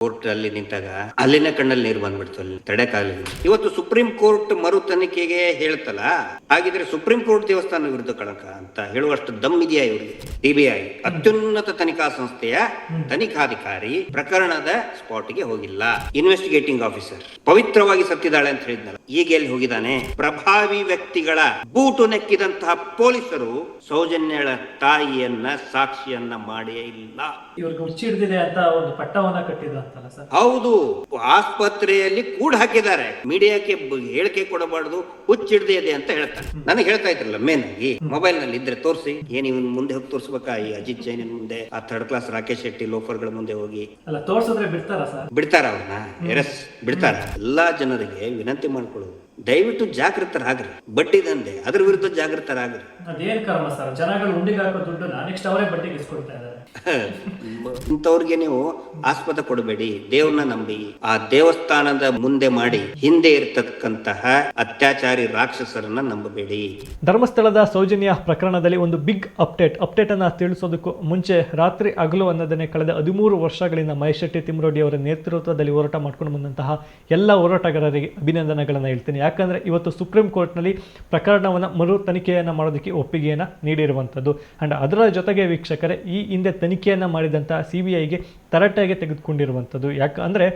Court ಅಲ್ಲಿ ನಿಂತಾಗ ಅಲ್ಲಿನ ಕಣ್ಣಲ್ಲಿ ನೀರು ಬಂದ್ಬಿಡ್ತು, ಅಲ್ಲಿ ತಡೆಕಾಗಲಿಲ್ಲ. ಇವತ್ತು ಸುಪ್ರೀಂ ಕೋರ್ಟ್ ಮರು ತನಿಖೆಗೆ ಹೇಳ್ತಲ್ಲ, ಹಾಗಿದ್ರೆ ಸುಪ್ರೀಂ ಕೋರ್ಟ್ ದೇವಸ್ಥಾನ ವಿರುದ್ಧ ಕಳಂಕ ಅಂತ ಹೇಳುವಷ್ಟು ದಮ್ ಇದೆಯಾ ಇವರಿಗೆ? ಸಿಬಿಐ ಅತ್ಯುನ್ನತ ತನಿಖಾ ಸಂಸ್ಥೆಯ ತನಿಖಾಧಿಕಾರಿ ಪ್ರಕರಣದ ಸ್ಪಾಟ್ಗೆ ಹೋಗಿಲ್ಲ. ಇನ್ವೆಸ್ಟಿಗೇಟಿಂಗ್ ಆಫೀಸರ್ ಪವಿತ್ರವಾಗಿ ಸತ್ತಿದ್ದಾಳೆ ಅಂತ ಹೇಳಿದ್ನಲ್ಲ, ಈಗ ಎಲ್ಲಿ ಹೋಗಿದ್ದಾನೆ? ಪ್ರಭಾವಿ ವ್ಯಕ್ತಿಗಳ ಬೂಟು ನೆಕ್ಕಿದಂತಹ ಪೊಲೀಸರು ಸೌಜನ್ಯಳ ತಾಯಿಯನ್ನ ಸಾಕ್ಷಿಯನ್ನ ಮಾಡೇ ಇಲ್ಲ. ಇವ್ರಿಗೆ ಹುಚ್ಚಿ ಹಿಡಿದಿದೆ ಅಂತ ಒಂದು ಪಟ್ಟವನ್ನ ಕಟ್ಟಿದ್ರು ಅಂತಲ್ಲ ಸರ್? ಹೌದು, ಆಸ್ಪತ್ರೆಯಲ್ಲಿ ಕೂಡ ಹಾಕಿದ್ದಾರೆ. ಮೀಡಿಯಾಕ್ಕೆ ಹೇಳಿಕೆ ಕೊಡಬಾರ್ದು, ಹುಚ್ಚಿಡ್ದಿದೆ ಅಂತ ಹೇಳ್ತಾರೆ. ನನಗೆ ಹೇಳ್ತಾ ಇದ್ರಲ್ಲ, ಮೇನ್ ಆಗಿ ಮೊಬೈಲ್ ನಲ್ಲಿ ಇದ್ರೆ ತೋರಿಸಿ, ಏನ್ ಇವನ್ ಮುಂದೆ ಹೋಗಿ ತೋರಿಸ್ಬೇಕಾ? ಈ ಅಜಿತ್ ಜೈನ್ ಮುಂದೆ, ಆ ಥರ್ಡ್ ಕ್ಲಾಸ್ ರಾಕೇಶ್ ಶೆಟ್ಟಿ ಲೋಫರ್ಗಳ ಮುಂದೆ ಹೋಗಿ ಅಲ್ಲ ತೋರ್ಸಿದ್ರೆ ಬಿಡ್ತಾರ ಸರ್? ಬಿಡ್ತಾರ? ಅವ್ರನ್ನ ಎರೆಸ್ ಬಿಡ್ತಾರ? ಎಲ್ಲಾ ಜನರಿಗೆ ವಿನಂತಿ ಮಾಡ್ಕೊಳ್ಳೋದು, ದಯವಿಟ್ಟು ಜಾಗೃತರಾಗ್ರಿ. ಬಡ್ಡಿ ದಂಧೆ ಅದ್ರ ವಿರುದ್ಧ ಜಾಗೃತರಾಗ್ರಿ. ಅದೇನ್ ಕರ್ಮ ಸರ್, ಜನಗಳು ಉಂಡಿಗೆ ಹಾಕೋ ದುಡ್ಡನ್ನ ನೆಕ್ಸ್ಟ್ ಅವರೇ ಬಡ್ಡಿಗೆ ಇಸ್ಕೊಳ್ತಾ ಇದ್ದಾರೆ. ಇಂಥವ್ರಿಗೆ ನೀವು ಆಸ್ಪದ ಕೊಡಬೇಡಿ, ದೇವ್ರನ್ನ ನಂಬಿ. ಆ ದೇವಸ್ಥಾನದ ಮುಂದೆ ಮಾಡಿ ಹಿಂದೆ ಇರತಕ್ಕಂತಹ ಅತ್ಯಾಚಾರಿ ರಾಕ್ಷಸರನ್ನ ನಂಬಬೇಡಿ. ಧರ್ಮಸ್ಥಳದ ಸೌಜನ್ಯ ಪ್ರಕರಣದಲ್ಲಿ ಒಂದು ಬಿಗ್ ಅಪ್ಡೇಟ್ ಅನ್ನ ತಿಳಿಸೋದಕ್ಕೂ ಮುಂಚೆ, ರಾತ್ರಿ ಹಗಲು ಅನ್ನೋದನ್ನೇ ಕಳೆದ 13 ವರ್ಷಗಳಿಂದ ಮಹೇಶ್ ಶೆಟ್ಟಿ ತಿಮ್ಮರೋಡಿ ಅವರ ನೇತೃತ್ವದಲ್ಲಿ ಹೋರಾಟ ಮಾಡ್ಕೊಂಡು ಬಂದಂತಹ ಎಲ್ಲ ಹೋರಾಟಗಾರರಿಗೆ ಅಭಿನಂದನೆಗಳನ್ನು ಹೇಳ್ತೀನಿ. ಯಾಕಂದ್ರೆ ಇವತ್ತು ಸುಪ್ರೀಂ ಕೋರ್ಟ್ನಲ್ಲಿ ಪ್ರಕರಣವನ್ನು ಮರು ತನಿಖೆಯನ್ನು ಮಾಡೋದಕ್ಕೆ ಒಪ್ಪಿಗೆಯನ್ನು ನೀಡಿರುವಂಥದ್ದು. ಅಂಡ್ ಅದರ ಜೊತೆಗೆ ವೀಕ್ಷಕರೇ, ಈ ಹಿಂದೆ ತನಿಖೆಯನ್ನು ಮಾಡಿದಂಥ CBIಗೆ ತರಾಟೆಗೆ ತೆಗೆದುಕೊಂಡಿರುವಂಥದ್ದು. ಯಾಕಂದರೆ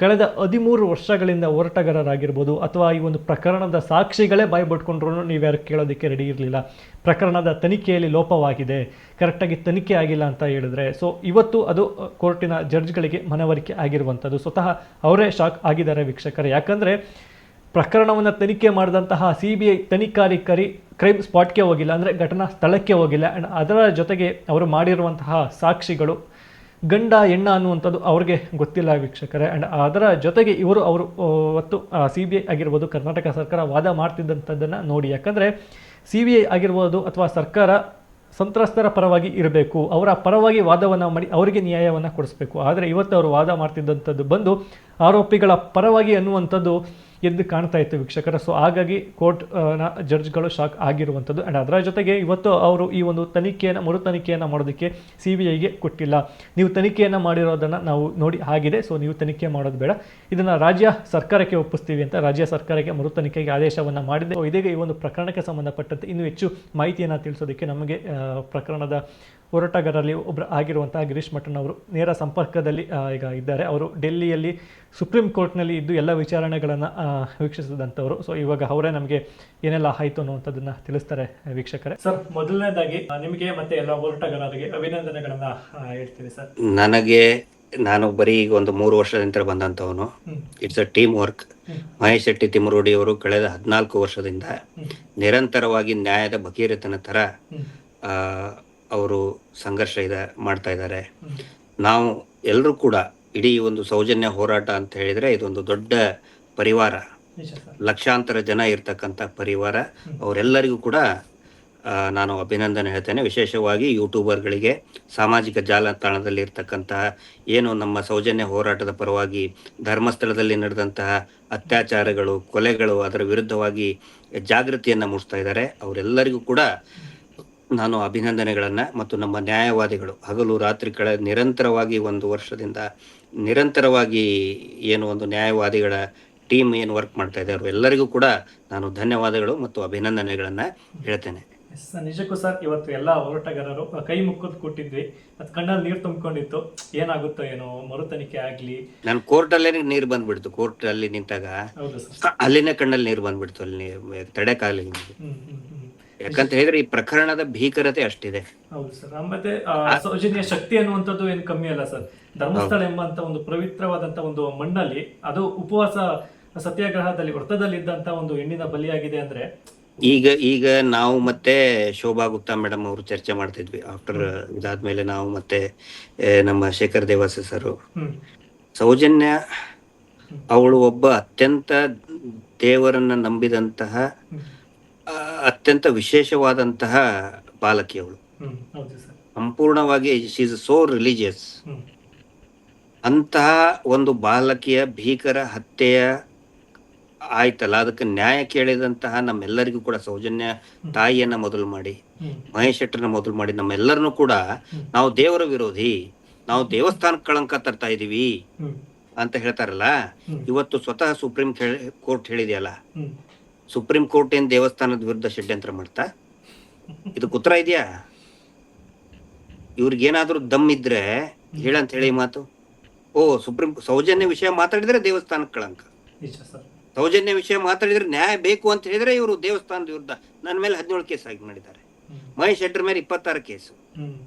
ಕಳೆದ 13 ವರ್ಷಗಳಿಂದ ಹೋರಾಟಗಾರರಾಗಿರ್ಬೋದು ಅಥವಾ ಈ ಒಂದು ಪ್ರಕರಣದ ಸಾಕ್ಷಿಗಳೇ ಬಾಯ್ಬಿಟ್ಕೊಂಡ್ರು ನೀವ್ಯಾರು ಕೇಳೋದಕ್ಕೆ ರೆಡಿ ಇರಲಿಲ್ಲ. ಪ್ರಕರಣದ ತನಿಖೆಯಲ್ಲಿ ಲೋಪವಾಗಿದೆ, ಕರೆಕ್ಟಾಗಿ ತನಿಖೆ ಆಗಿಲ್ಲ ಅಂತ ಹೇಳಿದ್ರೆ, ಸೊ ಇವತ್ತು ಅದು ಕೋರ್ಟಿನ ಜಡ್ಜ್ಗಳಿಗೆ ಮನವರಿಕೆ ಆಗಿರುವಂಥದ್ದು. ಸ್ವತಃ ಅವರೇ ಶಾಕ್ ಆಗಿದ್ದಾರೆ ವೀಕ್ಷಕರೇ. ಯಾಕಂದರೆ ಪ್ರಕರಣವನ್ನು ತನಿಖೆ ಮಾಡಿದಂತಹ CBI ತನಿಖಾಧಿಕಾರಿ ಕ್ರೈಮ್ ಸ್ಪಾಟ್ಗೆ ಹೋಗಿಲ್ಲ, ಅಂದರೆ ಘಟನಾ ಸ್ಥಳಕ್ಕೆ ಹೋಗಿಲ್ಲ. ಆ್ಯಂಡ್ ಅದರ ಜೊತೆಗೆ ಅವರು ಮಾಡಿರುವಂತಹ ಸಾಕ್ಷಿಗಳು ಗಂಡ ಹೆಣ್ಣ ಅನ್ನುವಂಥದ್ದು ಅವ್ರಿಗೆ ಗೊತ್ತಿಲ್ಲ ವೀಕ್ಷಕರೇ. ಆ್ಯಂಡ್ ಅದರ ಜೊತೆಗೆ ಅವರು ಹೊತ್ತು CBI ಆಗಿರ್ಬೋದು, ಕರ್ನಾಟಕ ಸರ್ಕಾರ ವಾದ ಮಾಡ್ತಿದ್ದಂಥದ್ದನ್ನು ನೋಡಿ. ಯಾಕಂದರೆ CBI ಆಗಿರ್ಬೋದು ಅಥವಾ ಸರ್ಕಾರ ಸಂತ್ರಸ್ತರ ಪರವಾಗಿ ಇರಬೇಕು, ಅವರ ಪರವಾಗಿ ವಾದವನ್ನು ಮಾಡಿ ಅವರಿಗೆ ನ್ಯಾಯವನ್ನು ಕೊಡಿಸ್ಬೇಕು. ಆದರೆ ಇವತ್ತು ಅವರು ವಾದ ಮಾಡ್ತಿದ್ದಂಥದ್ದು ಬಂದು ಆರೋಪಿಗಳ ಪರವಾಗಿ ಅನ್ನುವಂಥದ್ದು ಎದ್ದು ಕಾಣ್ತಾ ಇತ್ತು ವೀಕ್ಷಕರ. ಸೊ ಹಾಗಾಗಿ ಕೋರ್ಟ್ನ ಜಡ್ಜ್ಗಳು ಶಾಕ್ ಆಗಿರುವಂಥದ್ದು. ಆ್ಯಂಡ್ ಅದರ ಜೊತೆಗೆ ಇವತ್ತು ಅವರು ಈ ಒಂದು ಮರು ತನಿಖೆಯನ್ನು ಮಾಡೋದಕ್ಕೆ CBIಗೆ ಕೊಟ್ಟಿಲ್ಲ. ನೀವು ತನಿಖೆಯನ್ನು ಮಾಡಿರೋದನ್ನು ನಾವು ನೋಡಿ ಆಗಿದೆ, ಸೊ ನೀವು ತನಿಖೆ ಮಾಡೋದು ಬೇಡ, ಇದನ್ನು ರಾಜ್ಯ ಸರ್ಕಾರಕ್ಕೆ ಒಪ್ಪಿಸ್ತೀವಿ ಅಂತ ರಾಜ್ಯ ಸರ್ಕಾರಕ್ಕೆ ಮರು ತನಿಖೆಗೆ ಆದೇಶವನ್ನು ಮಾಡಿದೆ. ಇದೀಗ ಈ ಒಂದು ಪ್ರಕರಣಕ್ಕೆ ಸಂಬಂಧಪಟ್ಟಂತೆ ಇನ್ನೂ ಹೆಚ್ಚು ಮಾಹಿತಿಯನ್ನು ತಿಳಿಸೋದಕ್ಕೆ ನಮಗೆ ಪ್ರಕರಣದ ಹೋರಾಟಗಾರರಲ್ಲಿ ಒಬ್ಬರು ಆಗಿರುವಂತಹ ಗಿರೀಶ್ ಮಠನ್ ಅವರು ನೇರ ಸಂಪರ್ಕದಲ್ಲಿ ಈಗ ಇದ್ದಾರೆ. ಅವರು ಡೆಲ್ಲಿಯಲ್ಲಿ ಸುಪ್ರೀಂ ಕೋರ್ಟ್ನಲ್ಲಿ ಇದ್ದು ಎಲ್ಲ ವಿಚಾರಣೆಗಳನ್ನು ವೀಕ್ಷಿಸಿದಂಥವರು. ಸೊ ಇವಾಗ ಅವರೇ ನಮಗೆ ಏನೆಲ್ಲ ಆಯಿತು ಅನ್ನುವಂಥದ್ದನ್ನು ತಿಳಿಸ್ತಾರೆ ವೀಕ್ಷಕರೇ. ಸರ್, ಮೊದಲನೇದಾಗಿ ನಿಮಗೆ ಮತ್ತೆ ಎಲ್ಲ ಹೋರಾಟಗಾರರಿಗೆ ಅಭಿನಂದನೆಗಳನ್ನು ಹೇಳ್ತೀವಿ ಸರ್. ನಾನು ಬರೀ ಈಗ ಒಂದು 3 ವರ್ಷದ ನಂತರ ಬಂದಂಥವನು. It's a team work. Mahesh Shetty Thimmarodi ಅವರು ಕಳೆದ 14 ವರ್ಷದಿಂದ ನಿರಂತರವಾಗಿ ನ್ಯಾಯದ ಭಗೀರಥನ ಥರ ಅವರು ಸಂಘರ್ಷ ಮಾಡ್ತಾ ಇದ್ದಾರೆ. ನಾವು ಎಲ್ಲರೂ ಕೂಡ ಇಡೀ ಒಂದು ಸೌಜನ್ಯ ಹೋರಾಟ ಅಂತ ಹೇಳಿದ್ರೆ ಇದೊಂದು ದೊಡ್ಡ ಪರಿವಾರ, ಲಕ್ಷಾಂತರ ಜನ ಇರ್ತಕ್ಕಂಥ ಪರಿವಾರ. ಅವರೆಲ್ಲರಿಗೂ ಕೂಡ ನಾನು ಅಭಿನಂದನೆ ಹೇಳ್ತೇನೆ. ವಿಶೇಷವಾಗಿ ಯೂಟ್ಯೂಬರ್ಗಳಿಗೆ, ಸಾಮಾಜಿಕ ಜಾಲತಾಣದಲ್ಲಿ ಇರ್ತಕ್ಕಂತಹ ಏನು ನಮ್ಮ ಸೌಜನ್ಯ ಹೋರಾಟದ ಪರವಾಗಿ ಧರ್ಮಸ್ಥಳದಲ್ಲಿ ನಡೆದಂತಹ ಅತ್ಯಾಚಾರಗಳು, ಕೊಲೆಗಳು, ಅದರ ವಿರುದ್ಧವಾಗಿ ಜಾಗೃತಿಯನ್ನು ಮೂಡಿಸ್ತಾ ಇದ್ದಾರೆ. ಅವರೆಲ್ಲರಿಗೂ ಕೂಡ ನಾನು ಅಭಿನಂದನೆಗಳನ್ನು, ಮತ್ತು ನಮ್ಮ ನ್ಯಾಯವಾದಿಗಳು ಹಗಲು ರಾತ್ರಿ ನಿರಂತರವಾಗಿ 1 ವರ್ಷದಿಂದ ನಿರಂತರವಾಗಿ ಏನು ಒಂದು ನ್ಯಾಯವಾದಿಗಳ ಟೀಮ್ ಏನು ವರ್ಕ್ ಮಾಡ್ತಾ ಇದ್ದಾರೆ, ಎಲ್ಲರಿಗೂ ಕೂಡ ನಾನು ಧನ್ಯವಾದಗಳು ಮತ್ತು ಅಭಿನಂದನೆಗಳನ್ನು ಹೇಳ್ತೇನೆ. ನಿಜಕ್ಕೂ ಸರ್, ಇವತ್ತು ಎಲ್ಲ ಹೋರಾಟಗಾರರು ಕೈ ಮುಕ್ಕೋದು ಕೊಟ್ಟಿದ್ವಿ, ಅದು ಕಣ್ಣಲ್ಲಿ ನೀರು ತುಂಬಿಕೊಂಡಿತ್ತು. ಏನಾಗುತ್ತೋ ಏನೋ ಮರು ತನಿಖೆ ಆಗ್ಲಿ. ನಾನು ಕೋರ್ಟಲ್ಲೇ ನೀರು ಬಂದ್ಬಿಡ್ತು. ಕೋರ್ಟ್ ಅಲ್ಲಿ ನಿಂತಾಗ ಅಲ್ಲಿನ ಕಣ್ಣಲ್ಲಿ ನೀರು ಬಂದ್ಬಿಡ್ತು, ಅಲ್ಲಿ ತಡೆಕಾಗಲಿಲ್ಲ. ಯಾಕಂತ ಹೇಳಿದ್ರೆ ಈ ಪ್ರಕರಣದ ಭೀಕರತೆ ಅಷ್ಟಿದೆ. ಹೌದು ಸರ್. ಮತ್ತೆ ಸೌಜನ್ಯ ಶಕ್ತಿ ಅನ್ನುವಂಥದ್ದು ಏನು ಕಮ್ಮಿ ಅಲ್ಲ ಸರ್. ಧರ್ಮಸ್ಥಳ ಎಂಬಂತ ಒಂದು ಪವಿತ್ರವಾದಂತ ಒಂದು ಮಣ್ಣಲ್ಲಿ ಅದು ಉಪವಾಸ ಸತ್ಯಾಗ್ರಹದಲ್ಲಿ ವ್ರತದಲ್ಲಿ ಇದ್ದಂತ ಒಂದು ಹೆಣ್ಣಿನ ಬಲಿಯಾಗಿದೆ ಅಂದ್ರೆ, ಈಗ ನಾವು ಮತ್ತೆ ಶೋಭಾ ಗುಪ್ತಾ ಮೇಡಮ್ ಅವರು ಚರ್ಚೆ ಮಾಡ್ತಿದ್ವಿ. ಆಫ್ಟರ್ ಇದಾದ್ಮೇಲೆ ನಾವು ಮತ್ತೆ ನಮ್ಮ ಶೇಖರ್ ದೇವಾಸಿ ಸರ್, ಸೌಜನ್ಯ ಅವಳು ಒಬ್ಬ ಅತ್ಯಂತ ದೇವರನ್ನ ನಂಬಿದಂತಹ ಅತ್ಯಂತ ವಿಶೇಷವಾದಂತಹ ಬಾಲಕಿ. ಅವಳು ಸಂಪೂರ್ಣವಾಗಿ ಶಿ ಇಸ್ ಸೋ ರಿಲಿಜಿಯಸ್. ಅಂತಹ ಒಂದು ಬಾಲಕಿಯ ಭೀಕರ ಹತ್ಯೆಯ ಆಯ್ತಲ್ಲ, ಅದಕ್ಕೆ ನ್ಯಾಯ ಕೇಳಿದಂತಹ ನಮ್ಮೆಲ್ಲರಿಗೂ ಕೂಡ ಸೌಜನ್ಯ ತಾಯಿಯನ್ನ ಮೊದಲು ಮಾಡಿ, ಮಹೇಶ್ ಶೆಟ್ಟರ್ನ ಮೊದಲು ಮಾಡಿ, ನಮ್ಮೆಲ್ಲರನ್ನು ಕೂಡ ನಾವು ದೇವರ ವಿರೋಧಿ, ನಾವು ದೇವಸ್ಥಾನಕ್ಕೆ ಕಳಂಕ ತರ್ತಾ ಇದೀವಿ ಅಂತ ಹೇಳ್ತಾರಲ್ಲ, ಇವತ್ತು ಸ್ವತಃ ಸುಪ್ರೀಂ ಕೋರ್ಟ್ ಹೇಳಿದೆಯಲ್ಲ, ಸುಪ್ರೀಂ ಕೋರ್ಟ್ ಏನ್ ದೇವಸ್ಥಾನದ ವಿರುದ್ಧ ಷಡ್ಯಂತ್ರ ಮಾಡ್ತಾ? ಇದಕ್ಕೆ ಉತ್ತರ ಇದೆಯಾ? ಇವ್ರಿಗೇನಾದ್ರೂ ದಮ್ ಇದ್ರೆ ಹೇಳಂತ ಹೇಳಿ ಮಾತು. ಸುಪ್ರೀಂ ಸೌಜನ್ಯ ವಿಷಯ ಮಾತಾಡಿದ್ರೆ ದೇವಸ್ಥಾನಕ್ಕೆ ಕಳಂಕ, ಸೌಜನ್ಯ ವಿಷಯ ಮಾತಾಡಿದ್ರೆ ನ್ಯಾಯ ಬೇಕು ಅಂತ ಹೇಳಿದ್ರೆ ಇವರು ದೇವಸ್ಥಾನದ ವಿರುದ್ಧ. ನನ್ನ ಮೇಲೆ 17 ಕೇಸ್ ಆಗಿ ಮಾಡಿದ್ದಾರೆ, ಮಹೇಶ್ ಶೆಟ್ಟರ್ ಮೇಲೆ 26 ಕೇಸು.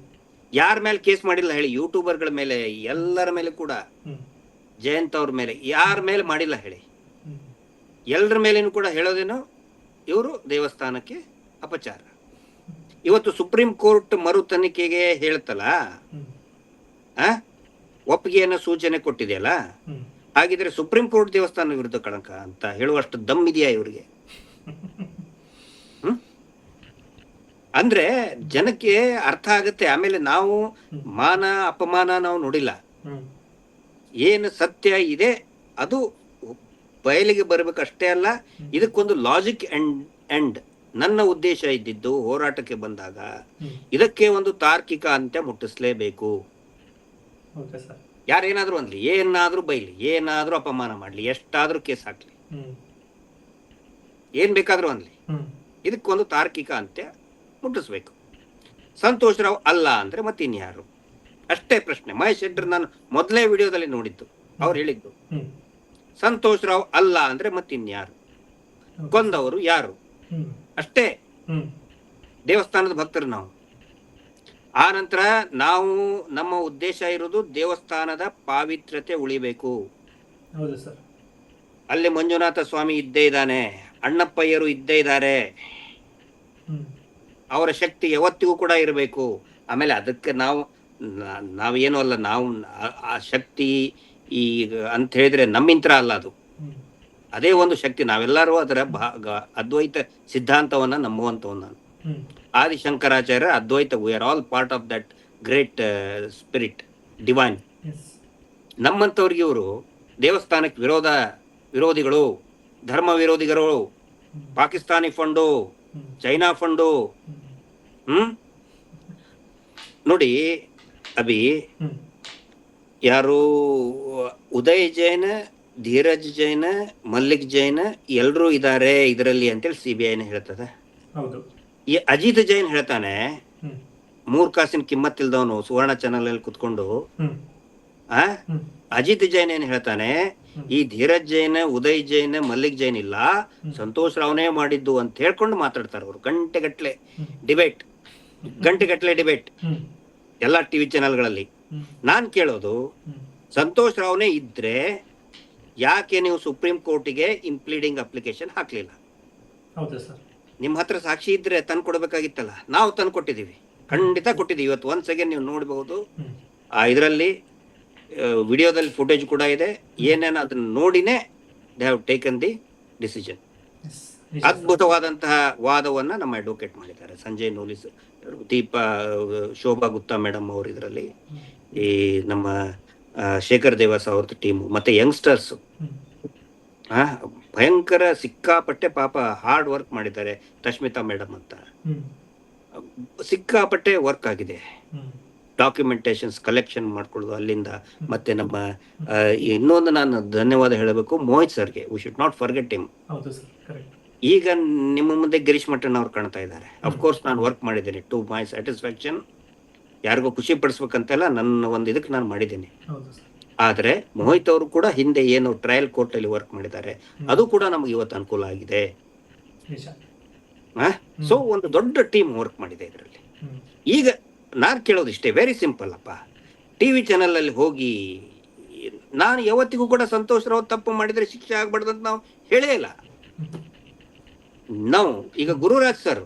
ಯಾರ ಮೇಲೆ ಕೇಸ್ ಮಾಡಿಲ್ಲ ಹೇಳಿ? ಯೂಟ್ಯೂಬರ್ಗಳ ಮೇಲೆ, ಎಲ್ಲರ ಮೇಲೆ ಕೂಡ, ಜಯಂತ್ ಅವ್ರ ಮೇಲೆ ಯಾರ ಮೇಲೆ ಮಾಡಿಲ್ಲ ಹೇಳಿ? ಎಲ್ಲರ ಮೇಲೇನು ಕೂಡ ಹೇಳೋದೇನು, ಇವರು ದೇವಸ್ಥಾನಕ್ಕೆ ಅಪಚಾರ. ಇವತ್ತು ಸುಪ್ರೀಂ ಕೋರ್ಟ್ ಮರು ತನಿಖೆಗೆ ಹೇಳ್ತಲ್ಲ, ಒಪ್ಪಿಗೆಯನ್ನು ಸೂಚನೆ ಕೊಟ್ಟಿದೆಯಲ್ಲ, ಹಾಗಿದ್ರೆ ಸುಪ್ರೀಂ ಕೋರ್ಟ್ ದೇವಸ್ಥಾನ ವಿರುದ್ಧ ಕಳಂಕ ಅಂತ ಹೇಳುವಷ್ಟು ದಮ್ ಇದೆಯಾ ಇವ್ರಿಗೆ? ಅಂದ್ರೆ ಜನಕ್ಕೆ ಅರ್ಥ ಆಗುತ್ತೆ. ಆಮೇಲೆ ನಾವು ಮಾನ ಅಪಮಾನ ನಾವು ನೋಡಿಲ್ಲ, ಏನು ಸತ್ಯ ಇದೆ ಅದು ಬಯಲಿಗೆ ಬರ್ಬೇಕಷ್ಟೇ ಅಲ್ಲ, ಇದಕ್ಕೊಂದು ಲಾಜಿಕ್ ಎಂಡ್. ನನ್ನ ಉದ್ದೇಶ ಇದ್ದಿದ್ದು ಹೋರಾಟಕ್ಕೆ ಬಂದಾಗ ಇದಕ್ಕೆ ಒಂದು ತಾರ್ಕಿಕ ಅಂತ್ಯ ಮುಟ್ಟಿಸ್ಲೇಬೇಕು. ಯಾರೇನಾದ್ರೂ ಅನ್ಲಿ, ಏನಾದ್ರೂ ಬೈಲಿ, ಏನಾದ್ರೂ ಅಪಮಾನ ಮಾಡ್ಲಿ, ಎಷ್ಟಾದ್ರೂ ಕೇಸ್ ಹಾಕ್ಲಿ, ಏನ್ ಬೇಕಾದ್ರೂ ಅನ್ಲಿ, ಇದಕ್ಕೊಂದು ತಾರ್ಕಿಕ ಅಂತ್ಯ ಮುಟ್ಟಿಸ್ಬೇಕು. ಸಂತೋಷ್ ರಾವ್ ಅಲ್ಲ ಅಂದ್ರೆ ಮತ್ತಿನ್ಯಾರು? ಅಷ್ಟೇ ಪ್ರಶ್ನೆ. ಮಹೇಶ್ ಶೆಟ್ಟರ್ ನಾನು ಮೊದಲೇ ವಿಡಿಯೋದಲ್ಲಿ ನೋಡಿದ್ದು, ಅವ್ರು ಹೇಳಿದ್ದು ಸಂತೋಷ್ ರಾವ್ ಅಲ್ಲ ಅಂದ್ರೆ ಮತ್ತಿನ್ಯಾರು? ಕೊಂದವರು ಯಾರು? ಅಷ್ಟೇ. ದೇವಸ್ಥಾನದ ಭಕ್ತರು ನಾವು. ಆ ನಂತರ ನಾವು, ನಮ್ಮ ಉದ್ದೇಶ ಇರೋದು ದೇವಸ್ಥಾನದ ಪಾವಿತ್ರ್ಯತೆ ಉಳಿಬೇಕು. ಅಲ್ಲಿ ಮಂಜುನಾಥ ಸ್ವಾಮಿ ಇದ್ದೇ ಇದ್ದಾನೆ, ಅಣ್ಣಪ್ಪಯ್ಯರು ಇದ್ದೇ ಇದ್ದಾರೆ, ಅವರ ಶಕ್ತಿ ಯಾವತ್ತಿಗೂ ಕೂಡ ಇರಬೇಕು. ಆಮೇಲೆ ಅದಕ್ಕೆ ನಾವೇನು ಅಲ್ಲ, ನಾವು ಆ ಶಕ್ತಿ ಈಗ ಅಂತ ಹೇಳಿದ್ರೆ ನಮ್ಮಿಂತ್ರ ಅಲ್ಲ, ಅದು ಅದೇ ಒಂದು ಶಕ್ತಿ. ನಾವೆಲ್ಲರೂ ಅದರ ಭಾಗ. ಅದ್ವೈತ ಸಿದ್ಧಾಂತವನ್ನ ನಂಬುವಂತವ್ ನಾನು. Adishankaracharya Advaita, we are all part of that great spirit divine. ನಮ್ಮಂತವ್ರಿಗೆ ಇವರು ದೇವಸ್ಥಾನಕ್ಕೆ ವಿರೋಧಿಗಳು, ಧರ್ಮ ವಿರೋಧಿಗಳು, ಪಾಕಿಸ್ತಾನಿ ಫಂಡು, ಚೈನಾ ಫಂಡು. ನೋಡಿ ಅಭಿ, ಯಾರು ಉದಯ್ ಜೈನ್, ಧೀರಜ್ ಜೈನ್, ಮಲ್ಲಿಕ್ ಜೈನ್ ಎಲ್ರೂ ಇದ್ದಾರೆ ಇದರಲ್ಲಿ ಅಂತೇಳಿ CBI ಹೇಳ್ತದೆ. ಈ ಅಜಿತ್ ಜೈನ್ ಹೇಳ್ತಾನೆ, 3 ಕಾಸಿನ ಕಿಮ್ಮತ್ತಿಲ್ದವನು, ಸುವರ್ಣ ಚಾನಲ್ ಅಲ್ಲಿ ಕುತ್ಕೊಂಡು. ಅಜಿತ್ ಜೈನ್ ಏನ್ ಹೇಳ್ತಾನೆ, ಈ ಧೀರಜ್ ಜೈನ್, ಉದಯ್ ಜೈನ್, ಮಲ್ಲಿಕ್ ಜೈನ್ ಇಲ್ಲ, ಸಂತೋಷ್ ರಾವ್ನೇ ಮಾಡಿದ್ದು ಅಂತ ಹೇಳ್ಕೊಂಡು ಮಾತಾಡ್ತಾರೆ ಅವರು. ಗಂಟೆಗಟ್ಲೆ ಡಿಬೇಟ್ ಎಲ್ಲಾ ಟಿವಿ ಚಾನೆಲ್ಗಳಲ್ಲಿ. ನಾನ್ ಕೇಳೋದು, ಸಂತೋಷ್ ರಾವ್ನೇ ಇದ್ರೆ ಯಾಕೆ ನೀವು ಸುಪ್ರೀಂ ಕೋರ್ಟಿಗೆ ಇಂಪ್ಲೀಡಿಂಗ್ ಅಪ್ಲಿಕೇಶನ್ ಹಾಕ್ಲಿಲ್ಲ? ನಿಮ್ಮ ಹತ್ರ ಸಾಕ್ಷಿ ಇದ್ರೆ ತಂದು ಕೊಡ್ಬೇಕಾಗಿತ್ತಲ್ಲ. ನಾವು ತಂದು ಕೊಟ್ಟಿದೀವಿ, ಖಂಡಿತ ಕೊಟ್ಟಿದ್ದೀವಿ. ಇವತ್ತು ಒನ್ಸ್ ಅಗೇನ್ ನೀವು ನೋಡಬಹುದು, ಇದರಲ್ಲಿ ವಿಡಿಯೋದಲ್ಲಿ ಫುಟೇಜ್ ಕೂಡ ಇದೆ. ಏನೇನು ಅದನ್ನ ನೋಡಿನೇ they have taken the decision. ಅದ್ಭುತವಾದಂತಹ ವಾದವನ್ನ ನಮ್ಮ ಅಡ್ವೊಕೇಟ್ ಮಾಡಿದ್ದಾರೆ, ಸಂಜಯ್ ನೂಲಿಸ್, ಶೋಭಾ ಗುಪ್ತಾ ಮೇಡಮ್ ಅವರು, ಇದರಲ್ಲಿ ಈ ನಮ್ಮ ಶೇಖರ್ ದೇವಾಸ್ ಅವ್ರದ್ದು ಟೀಮು, ಮತ್ತೆ ಯಂಗ್ಸ್ಟರ್ಸ್ ಭಯಂಕರ ಸಿಕ್ಕಾಪಟ್ಟೆ ಪಾಪ ಹಾರ್ಡ್ ವರ್ಕ್ ಮಾಡಿದ್ದಾರೆ. ತಶ್ಮಿತಾ ಮೇಡಮ್ ಅಂತ ಸಿಕ್ಕಾಪಟ್ಟೆ ವರ್ಕ್ ಆಗಿದೆ. ಡಾಕ್ಯುಮೆಂಟೇಶನ್ಸ್ ಕಲೆಕ್ಷನ್ ಮಾಡ್ಕೊಳ್ಳೋದು ಅಲ್ಲಿಂದ. ಮತ್ತೆ ನಮ್ಮ ಇನ್ನೊಂದು ನಾನು ಧನ್ಯವಾದ ಹೇಳಬೇಕು ಮೋಹಿತ್ ಸರ್ಗೆ. We should not forget him. ಈಗ ನಿಮ್ಮ ಮುಂದೆ ಗಿರೀಶ್ ಮಠನ್ ಅವ್ರು ಕಾಣ್ತಾ ಇದ್ದಾರೆ. ಅಫ್ಕೋರ್ಸ್ ನಾನು ವರ್ಕ್ ಮಾಡಿದ್ದೇನೆ ಟು ಮೈ ಸ್ಯಾಟಿಸ್ಫ್ಯಾಕ್ಷನ್. ಯಾರಿಗೂ ಖುಷಿ ಪಡಿಸ್ಬೇಕಂತೆಲ್ಲ ನನ್ನ ಒಂದು ಇದಕ್ಕೆ ನಾನು ಮಾಡಿದ್ದೇನೆ. ಆದ್ರೆ ಮೋಹಿತ್ ಅವರು ಕೂಡ ಹಿಂದೆ ಏನು ಟ್ರಯಲ್ ಕೋರ್ಟ್ ಅಲ್ಲಿ ವರ್ಕ್ ಮಾಡಿದ್ದಾರೆ, ಅದು ಕೂಡ ನಮ್ಗೆ ಇವತ್ತು ಅನುಕೂಲ ಆಗಿದೆ. ಸೊ ಒಂದು ದೊಡ್ಡ ಟೀಮ್ ವರ್ಕ್ ಮಾಡಿದೆ ಇದರಲ್ಲಿ. ಈಗ ನಾನು ಕೇಳೋದು ಇಷ್ಟೇ, ವೆರಿ ಸಿಂಪಲ್ ಅಪ್ಪ. ಟಿವಿ ಚಾನೆಲ್ ಅಲ್ಲಿ ಹೋಗಿ ನಾನು ಯಾವತ್ತಿಗೂ ಕೂಡ ಸಂತೋಷ್ ರಾವ್ ತಪ್ಪು ಮಾಡಿದ್ರೆ ಶಿಕ್ಷೆ ಆಗ್ಬಾರ್ದು ಅಂತ ನಾವು ಹೇಳೇ ಇಲ್ಲ. ನಾವು ಈಗ ಗುರುರಾಜ್ ಸರ್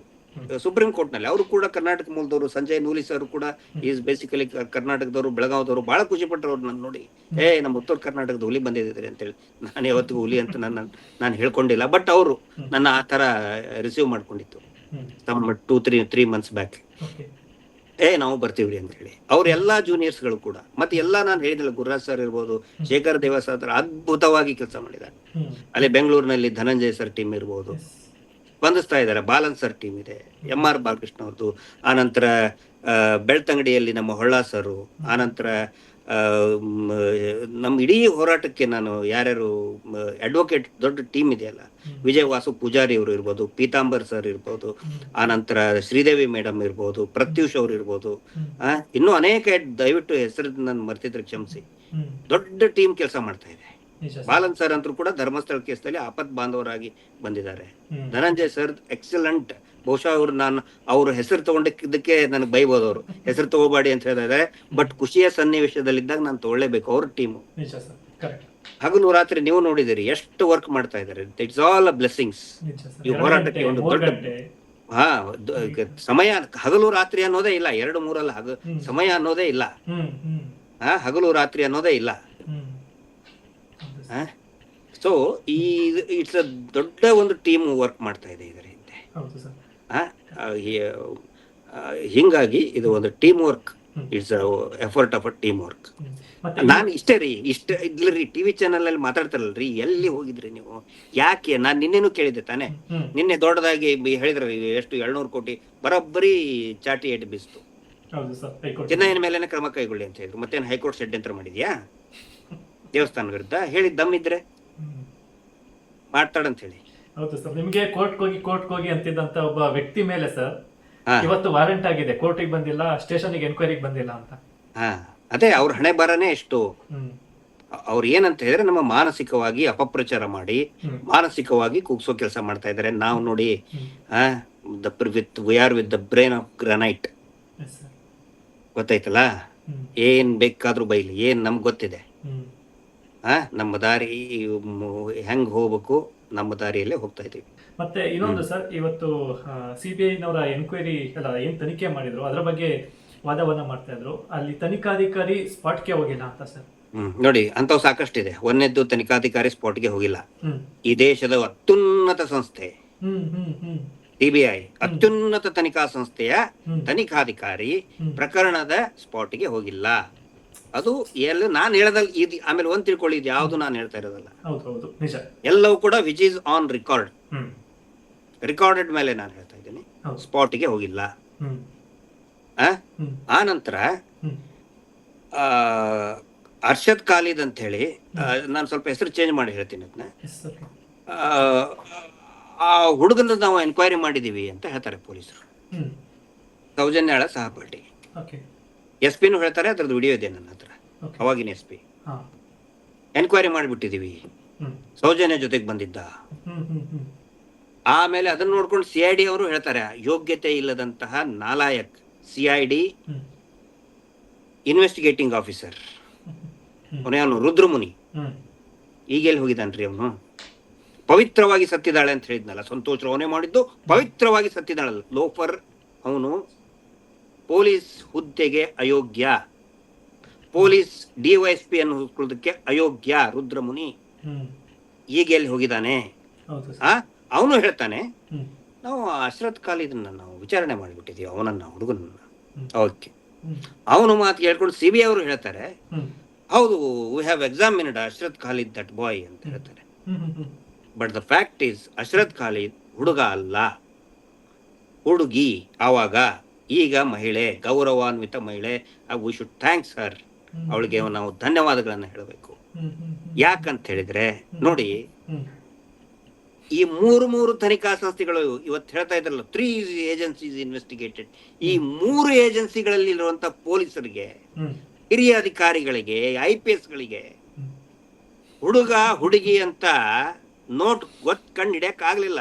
ಸುಪ್ರೀಂ ಕೋರ್ಟ್ ನಲ್ಲಿ, ಅವರು ಕೂಡ ಕರ್ನಾಟಕ ಮೂಲದವರು. ಸಂಜಯ್ ನೂಲಿ ಸರ್ ಕೂಡ ಈಸ್ ಬೇಸಿಕಲಿ ಕರ್ನಾಟಕದವರು, ಬೆಳಗಾವದವರು. ಬಹಳ ಖುಷಿ ಪಟ್ಟರು ಅವ್ರು ನಾನು ನೋಡಿ. ನಮ್ಮ ಉತ್ತರ ಕರ್ನಾಟಕದ ಹುಲಿ ಬಂದಿದ್ದಾರೆ ಅಂತೇಳಿ. ನಾನು ಯಾವತ್ತಿಗೂ ಹುಲಿ ಅಂತ ನಾನು ಹೇಳ್ಕೊಂಡಿಲ್ಲ, ಬಟ್ ಅವರು ನನ್ನ ಆ ತರ ರಿಸೀವ್ ಮಾಡ್ಕೊಂಡಿತ್ತು ತಮ್ಮ 2-3 ಮಂತ್ಸ್ ಬ್ಯಾಕ್. ನಾವು ಬರ್ತೀವ್ರಿ ಅಂತ ಹೇಳಿ ಅವ್ರ ಎಲ್ಲಾ ಜೂನಿಯರ್ಸ್ ಗಳು ಕೂಡ, ಮತ್ತೆ ಎಲ್ಲಾ ನಾನು ಹೇಳಿದಿಲ್ಲ, ಗುರುರಾಜ್ ಸರ್ ಇರ್ಬೋದು, ಶೇಖರ್ ದೇವಾಸ್ ಸರ್ ಅದ್ಭುತವಾಗಿ ಕೆಲಸ ಮಾಡಿದ್ದಾರೆ. ಅಲ್ಲಿ ಬೆಂಗಳೂರಿನಲ್ಲಿ ಧನಂಜಯ ಸರ್ ಟೀಮ್ ಇರ್ಬೋದು, ಸ್ಪಂದಿಸ್ತಾ ಇದ್ದಾರೆ. ಬಾಲನ್ ಸರ್ ಟೀಮ್ ಇದೆ, MR ಬಾಲಕೃಷ್ಣ ಅವ್ರದ್ದು. ಆನಂತರ ಬೆಳ್ತಂಗಡಿಯಲ್ಲಿ ನಮ್ಮ ಹೊಳ್ಳ ಸರು, ಆನಂತರ ನಮ್ಮ ಇಡೀ ಹೋರಾಟಕ್ಕೆ ನಾನು ಯಾರ್ಯಾರು ಅಡ್ವೊಕೇಟ್ ದೊಡ್ಡ ಟೀಮ್ ಇದೆಯಲ್ಲ, ವಿಜಯ್ ವಾಸು ಪೂಜಾರಿ ಅವರು ಇರ್ಬೋದು, ಪೀತಾಂಬರ್ ಸರ್ ಇರ್ಬೋದು, ಆನಂತರ ಶ್ರೀದೇವಿ ಮೇಡಮ್ ಇರ್ಬೋದು, ಪ್ರತ್ಯೂಷ್ ಅವ್ರು ಇರ್ಬೋದು, ಇನ್ನೂ ಅನೇಕ ದಯವಿಟ್ಟು ಹೆಸರು ನಾನು ಮರ್ತಿದ್ರೆ ಕ್ಷಮಿಸಿ. ದೊಡ್ಡ ಟೀಮ್ ಕೆಲಸ ಮಾಡ್ತಾ ಇದೆ. ಬಾಲನ್ ಸರ್ ಅಂತೂ ಕೂಡ ಧರ್ಮಸ್ಥಳ ಕೇಸಲ್ಲಿ ಆಪತ್ ಬಾಂಧವರಾಗಿ ಬಂದಿದ್ದಾರೆ. Dhananjay sir excellent. ಬಹುಶಃ ಅವ್ರ ಹೆಸರು ತಗೊಂಡಿದ್ದಕ್ಕೆ ನನಗೆ ಬೈಬೋದು, ಅವರು ಹೆಸರು ತಗೋಬೇಡಿ ಅಂತ ಹೇಳಿದ್ದಾರೆ. ಬಟ್ ಖುಷಿಯ ಸನ್ನಿವೇಶದಲ್ಲಿದ್ದಾಗ ನಾನು ತಗೊಳ್ಳೇಬೇಕು. ಅವ್ರ ಟೀಮು ಹಗಲು ರಾತ್ರಿ ನೀವು ನೋಡಿದಿರಿ ಎಷ್ಟು ವರ್ಕ್ ಮಾಡ್ತಾ ಇದ್ದಾರೆ. It's all a blessings. ಈ ಹೋರಾಟಕ್ಕೆ ಒಂದು ದೊಡ್ಡ ಸಮಯ, ಹಗಲು ರಾತ್ರಿ ಅನ್ನೋದೇ ಇಲ್ಲ, 2-3 ಸಮಯ ಅನ್ನೋದೇ ಇಲ್ಲ. ಹಗಲು ರಾತ್ರಿ ಅನ್ನೋದೇ ಇಲ್ಲ. ಸೊ ಇಟ್ಸ್ ಅ ದೊಡ್ಡ ಒಂದು ಟೀಮ್ ವರ್ಕ್ ಮಾಡ್ತಾ ಇದೆ ಇದರ ಹಿಂದೆ. ಹಿಂಗಾಗಿ ಇದು ಒಂದು team work. It's effort of a team work. ನಾನು ಇಷ್ಟೇ ರೀ, ಇಲ್ಲರಿ ಟಿವಿ ಚಾನಲ್ ಅಲ್ಲಿ ಮಾತಾಡ್ತಾರಲ್ರಿ, ಎಲ್ಲಿ ಹೋಗಿದ್ರಿ ನೀವು? ಯಾಕೆ? ನಾನು ನಿನ್ನೆನೂ ಕೇಳಿದ್ದೆ ತಾನೆ. ನಿನ್ನೆ ದೊಡ್ಡದಾಗಿ ಹೇಳಿದ್ರಿ ಎಷ್ಟು 700 ಕೋಟಿ ಬರೋಬ್ಬರಿ ಚಾಟಿ ಎಡ್ ಬೀಸ್ತು. ಚೆನ್ನೈನ ಮೇಲೆನೆ ಕ್ರಮ ಕೈಗೊಳ್ಳಿ ಅಂತ ಹೇಳಿದ್ರು. ಮತ್ತೇನು ಹೈಕೋರ್ಟ್ ಷಡ್ಯಂತ್ರ ಮಾಡಿದ್ಯಾ ದೇವಸ್ಥಾನ ವಿರುದ್ಧ? ಹೇಳಿದ್ ದಮ್ಮಿದ್ರೆ ಮಾತಾಡಂತ ಹೇಳಿ. ಹೌದು ಸರ್, ನಿಮ್ಗೆ ಕೋರ್ಟ್ ಹೋಗಿ ಅಂತಿದ್ದಂತ ಒಬ್ಬ ವ್ಯಕ್ತಿ ಮೇಲೆ ಸರ್ ಇವತ್ತು ವಾರೆಂಟ್ ಆಗಿದೆ, ಕೋರ್ಟಿಗೆ ಬಂದಿಲ್ಲ, ಸ್ಟೇಷನ್ಗೆ ಎನ್ಕ್ವೈರಿಗೆ ಬಂದಿಲ್ಲ ಅಂತ. ಅದೇ ಅವ್ರ ಹಣೆ ಬರನೇ ಎಷ್ಟು. ಅವ್ರು ಏನಂತ ಹೇಳಿದ್ರೆ ನಮ್ಮ ಮಾನಸಿಕವಾಗಿ ಅಪಪ್ರಚಾರ ಮಾಡಿ ಮಾನಸಿಕವಾಗಿ ಕುಗ್ಸೋ ಕೆಲಸ ಮಾಡ್ತಾ ಇದಾರೆ. ನಾವು ನೋಡಿ we are with the brain of granite. ಗೊತ್ತಾಯ್ತಲ್ಲ? ಏನ್ ಬೇಕಾದ್ರೂ ಬೈಲಿ, ಏನ್ ನಮ್ಗೆ ಗೊತ್ತಿದೆ. ನಮ್ಮ ದಾರಿ ಹೆಂಗ್ ಹೋಗ್ಬೇಕು, ನಮ್ಮ ದಾರಿಯಲ್ಲೇ ಹೋಗ್ತಾ ಇದೀವಿ. ಮತ್ತೆ ಇನ್ನೊಂದು ಸರ್, ಇವತ್ತು CBI ನವರ ಎನ್ಕ್ವೈರಿ ಏನ್ ತನಿಖೆ ಮಾಡಿದ್ರು ಅದ್ರ ಬಗ್ಗೆ ವಾದವನ್ನ ಮಾಡ್ತಾ ಇದ್ರು. ಅಲ್ಲಿ ತನಿಖಾಧಿಕಾರಿ ಸ್ಪಾಟ್ಗೆ ಹೋಗಿಲ್ಲ ಅಂತ ಸರ್. ನೋಡಿ, ಅಂತವ್ ಸಾಕಷ್ಟಿದೆ. ಒಂದನೇದ್ದು ತನಿಖಾಧಿಕಾರಿ ಸ್ಪಾಟ್ಗೆ ಹೋಗಿಲ್ಲ. ಈ ದೇಶದ ಅತ್ಯುನ್ನತ ಸಂಸ್ಥೆ CBI, ಅತ್ಯುನ್ನತ ತನಿಖಾ ಸಂಸ್ಥೆಯ ತನಿಖಾಧಿಕಾರಿ ಪ್ರಕರಣದ ಸ್ಪಾಟ್ಗೆ ಹೋಗಿಲ್ಲ. ಅದು ಎಲ್ಲ ನಾನು ಹೇಳದಲ್ಲ. ಆಮೇಲೆ ಒಂದ್ ತಿಳ್ಕೊಳ್ಳಿ, ಇದು ಯಾವ್ದು ನಾನು ಹೇಳ್ತಾ ಇರೋದಲ್ಲ, ಎಲ್ಲವೂ ಕೂಡ which is on record. Recorded ಮೇಲೆ ನಾನು ಹೇಳ್ತಾ ಇದ್ದೀನಿ. ಸ್ಪಾಟ್ಗೆ ಹೋಗಿಲ್ಲ. ಆ ನಂತರ ಅರ್ಷದ್ ಖಾಲಿದ್ ಅಂತ ಹೇಳಿ, ನಾನು ಸ್ವಲ್ಪ ಹೆಸರು ಚೇಂಜ್ ಮಾಡಿ ಹೇಳ್ತೀನಿ ಅದನ್ನ. ಆ ಹುಡುಗನ ನಾವು ಎನ್ಕ್ವೈರಿ ಮಾಡಿದೀವಿ ಅಂತ ಹೇಳ್ತಾರೆ ಪೊಲೀಸರು, ಸೌಜನ್ಯಾಳ ಸಹಪಾಠಿ. SP ನು ಹೇಳ್ತಾರೆ, ಅದ್ರದ್ದು ವಿಡಿಯೋ ಇದೆ ನನ್ನ ಹತ್ರ. ಅವಾಗಿನ SP ಎನ್ಕ್ವೈರಿ ಮಾಡಿಬಿಟ್ಟಿದೀವಿ, ಸೌಜನ್ಯ ಜೊತೆಗೆ ಬಂದಿದ್ದ. ಆಮೇಲೆ ಅದನ್ನ ನೋಡ್ಕೊಂಡು CID ಅವರು ಹೇಳ್ತಾರೆ, ಯೋಗ್ಯತೆ ಇಲ್ಲದಂತಹ ನಾಲಾಯಕ್ CID ಇನ್ವೆಸ್ಟಿಗೇಟಿಂಗ್ ಆಫೀಸರ್ ಅವನು ರುದ್ರಮುನಿ. ಈಗೆಲ್ಲಿ ಹೋಗಿದ್ದಾನ್ರಿ ಅವನು? ಪವಿತ್ರವಾಗಿ ಸತ್ತಿದ್ದಾಳೆ ಅಂತ ಹೇಳಿದ್ನಲ್ಲ, ಸಂತೋಷ್ ರವನೇ ಮಾಡಿದ್ದು ಪವಿತ್ರವಾಗಿ ಸತ್ತಿದ್ದಾಳಲ್ಲ. ಲೋಫರ್ ಅವನು. ಪೊಲೀಸ್ ಹುದ್ದೆಗೆ ಅಯೋಗ್ಯ, ಪೊಲೀಸ್ DYSP ಅನ್ನು ಹುಡುಕೊಳ್ಳೋದಕ್ಕೆ ಅಯೋಗ್ಯ ರುದ್ರಮುನಿ. ಈಗ ಎಲ್ಲಿ ಹೋಗಿದ್ದಾನೆ? ಅವನು ಹೇಳ್ತಾನೆ, ನಾವು ಅಶ್ರತ್ ಖಾಲಿದನ್ನ ನಾವು ವಿಚಾರಣೆ ಮಾಡಿಬಿಟ್ಟಿದೀವಿ ಅವನನ್ನ, ಹುಡುಗನನ್ನ. ಓಕೆ, ಅವನು ಮಾತು ಹೇಳ್ಕೊಂಡು CBI ಅವರು ಹೇಳ್ತಾರೆ, ಹೌದು, we have examined Ashrat Khalid that boy ಅಂತ ಹೇಳ್ತಾರೆ. But the fact is Ashrat Khalid ಹುಡುಗ ಅಲ್ಲ, ಹುಡುಗಿ. ಆವಾಗ ಈಗ ಮಹಿಳೆ, ಗೌರವಾನ್ವಿತ ಮಹಿಳೆ. We should thanks her. ಅವಳಿಗೆ ನಾವು ಧನ್ಯವಾದಗಳನ್ನ ಹೇಳಬೇಕು. ಯಾಕಂತ ಹೇಳಿದ್ರೆ ನೋಡಿ, ಈ ಮೂರು ತನಿಖಾ ಸಂಸ್ಥೆಗಳು ಇವತ್ತು ಹೇಳ್ತಾ ಇದ್ರಲ್ಲ, 3 ಏಜೆನ್ಸೀಸ್ ಇನ್ವೆಸ್ಟಿಗೇಟೆಡ್. ಈ 3 ಏಜೆನ್ಸಿಗಳಲ್ಲಿ ಇರುವಂತ ಪೊಲೀಸರಿಗೆ, ಹಿರಿಯ ಅಧಿಕಾರಿಗಳಿಗೆ, IPS ಗಳಿಗೆ ಹುಡುಗ ಹುಡುಗಿ ಅಂತ ನೋಟ್ ಕಂಡು ಹಿಡಿಯಕ್ ಆಗ್ಲಿಲ್ಲ.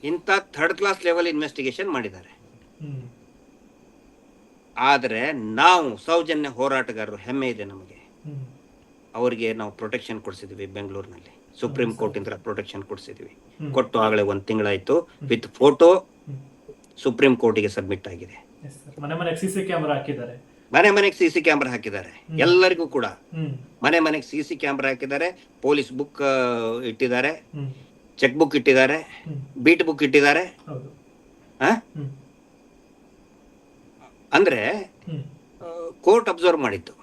ಇಂಥ 3rd ಕ್ಲಾಸ್ ಲೆವೆಲ್ ಇನ್ವೆಸ್ಟಿಗೇಷನ್ ಮಾಡಿದ್ದಾರೆ. ಆದರೆ ನಾವು ಸೌಜನ್ಯ ಹೋರಾಟಗಾರರು, ಹೆಮ್ಮೆ ಇದೆ ನಮಗೆ. ಅವರಿಗೆ ನಾವು ಪ್ರೊಟೆಕ್ಷನ್ ಕೊಡಿಸಿದ್ವಿ ಬೆಂಗಳೂರಿನಲ್ಲಿ. ಸುಪ್ರೀಂ ಕೋರ್ಟ್ ಇಂದ ಪ್ರೊಟೆಕ್ಷನ್ ಕೊಡಿಸಿದ್ವಿ. ಕೊಟ್ಟು ಆಗಲೇ 1 ತಿಂಗಳಾಯ್ತು. ವಿತ್ ಫೋಟೋ ಸುಪ್ರೀಂ ಕೋರ್ಟಿಗೆ ಸಬ್ಮಿಟ್ ಆಗಿದೆ. ಮನೆ CC ಕ್ಯಾಮೆರಾ ಹಾಕಿದ್ದಾರೆ. ಮನೆಗೆ CC ಕ್ಯಾಮೆರಾ ಹಾಕಿದ್ದಾರೆ. ಎಲ್ಲರಿಗೂ ಕೂಡ ಮನೆಗೆ CC ಕ್ಯಾಮೆರಾ ಹಾಕಿದ್ದಾರೆ. ಪೊಲೀಸ್ ಬುಕ್ ಇಟ್ಟಿದ್ದಾರೆ, ಚೆಕ್ ಬುಕ್ ಇಟ್ಟಿದ್ದಾರೆ, ಬೀಟ್ ಬುಕ್ ಇಟ್ಟಿದ್ದಾರೆ. ಅಂದ್ರೆ ಕೋರ್ಟ್ ಅಬ್ಸರ್ವ್ ಮಾಡಿತ್ತು.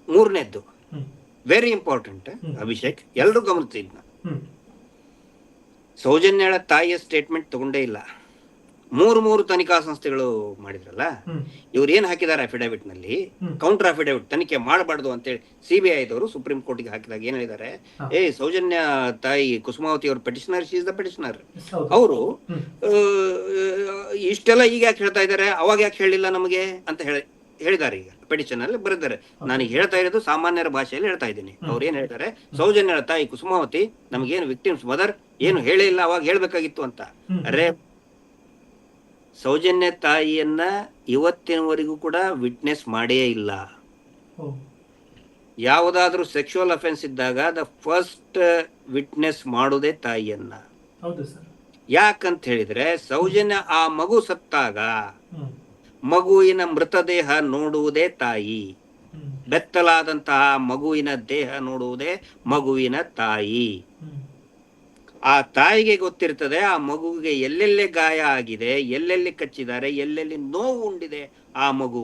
ಮೂರನೇದ್ದು ವೆರಿ ಇಂಪಾರ್ಟೆಂಟ್ ಅಭಿಷೇಕ್, ಎಲ್ಲರೂ ಗಮನಿಸಿದ್ನ, ಸೌಜನ್ಯಳ ತಾಯಿಯ ಸ್ಟೇಟ್ಮೆಂಟ್ ತಗೊಂಡೇ ಇಲ್ಲ. ಮೂರು ತನಿಖಾ ಸಂಸ್ಥೆಗಳು ಮಾಡಿದ್ರಲ್ಲ, ಇವ್ರು ಏನ್ ಹಾಕಿದ್ದಾರೆ ಅಫಿಡವಿಟ್ ನಲ್ಲಿ, ಕೌಂಟರ್ ಅಫಿಡವಿಟ್ ತನಿಖೆ ಮಾಡಬಾರ್ದು ಅಂತೇಳಿ ಸಿಬಿಐ ದವರು ಸುಪ್ರೀಂ ಕೋರ್ಟ್ಗೆ ಹಾಕಿದಾಗ ಏನ್ ಹೇಳಿದ್ದಾರೆ, ಸೌಜನ್ಯ ತಾಯಿ ಕುಸುಮಾವತಿ ಅವ್ರ petitioner, she is the petitioner, ಅವರು ಇಷ್ಟೆಲ್ಲ ಈಗ ಯಾಕೆ ಹೇಳ್ತಾ ಇದ್ದಾರೆ, ಅವಾಗ ಯಾಕೆ ಹೇಳಿಲ್ಲ ನಮಗೆ ಅಂತ ಹೇಳಿದ್ದಾರೆ. ಈಗ ಪೆಟಿಷನ್ ಅಲ್ಲಿ ಬರೆದಿದ್ದಾರೆ. ನಾನು ಹೇಳ್ತಾ ಇರೋದು ಸಾಮಾನ್ಯರ ಭಾಷೆಯಲ್ಲಿ ಹೇಳ್ತಾ ಇದ್ದೀನಿ. ಅವ್ರು ಏನ್ ಹೇಳ್ತಾರೆ, ಸೌಜನ್ಯ ತಾಯಿ ಕುಸುಮಾವತಿ ನಮಗೇನು ವಿಕ್ಟಿಮ್ಸ್ ಮದರ್ ಏನು ಹೇಳೇ ಇಲ್ಲ, ಅವಾಗ ಹೇಳ್ಬೇಕಾಗಿತ್ತು ಅಂತ. ಅರೆ, ಸೌಜನ್ಯ ತಾಯಿಯನ್ನ ಇವತ್ತಿನವರೆಗೂ ಕೂಡ ವಿಟ್ನೆಸ್ ಮಾಡೇ ಇಲ್ಲ. ಯಾವುದಾದ್ರೂ ಸೆಕ್ಷುವಲ್ ಅಫೆನ್ಸ್ ಇದ್ದಾಗ ದ ಫಸ್ಟ್ ವಿಟ್ನೆಸ್ ಮಾಡೋದೇ ತಾಯಿಯನ್ನ. ಯಾಕಂತ ಹೇಳಿದ್ರೆ, ಸೌಜನ್ಯ ಆ ಮಗು ಸತ್ತಾಗ ಮಗುವಿನ ಮೃತದೇಹ ನೋಡುವುದೇ ತಾಯಿ, ಬೆತ್ತಲಾದಂತಹ ಮಗುವಿನ ದೇಹ ನೋಡುವುದೇ ಮಗುವಿನ ತಾಯಿ. ಆ ತಾಯಿಗೆ ಗೊತ್ತಿರ್ತದೆ ಆ ಮಗುವಿಗೆ ಎಲ್ಲೆಲ್ಲಿ ಗಾಯ ಆಗಿದೆ, ಎಲ್ಲೆಲ್ಲಿ ಕಚ್ಚಿದ್ದಾರೆ, ಎಲ್ಲೆಲ್ಲಿ ನೋವು ಉಂಡಿದೆ ಆ ಮಗು.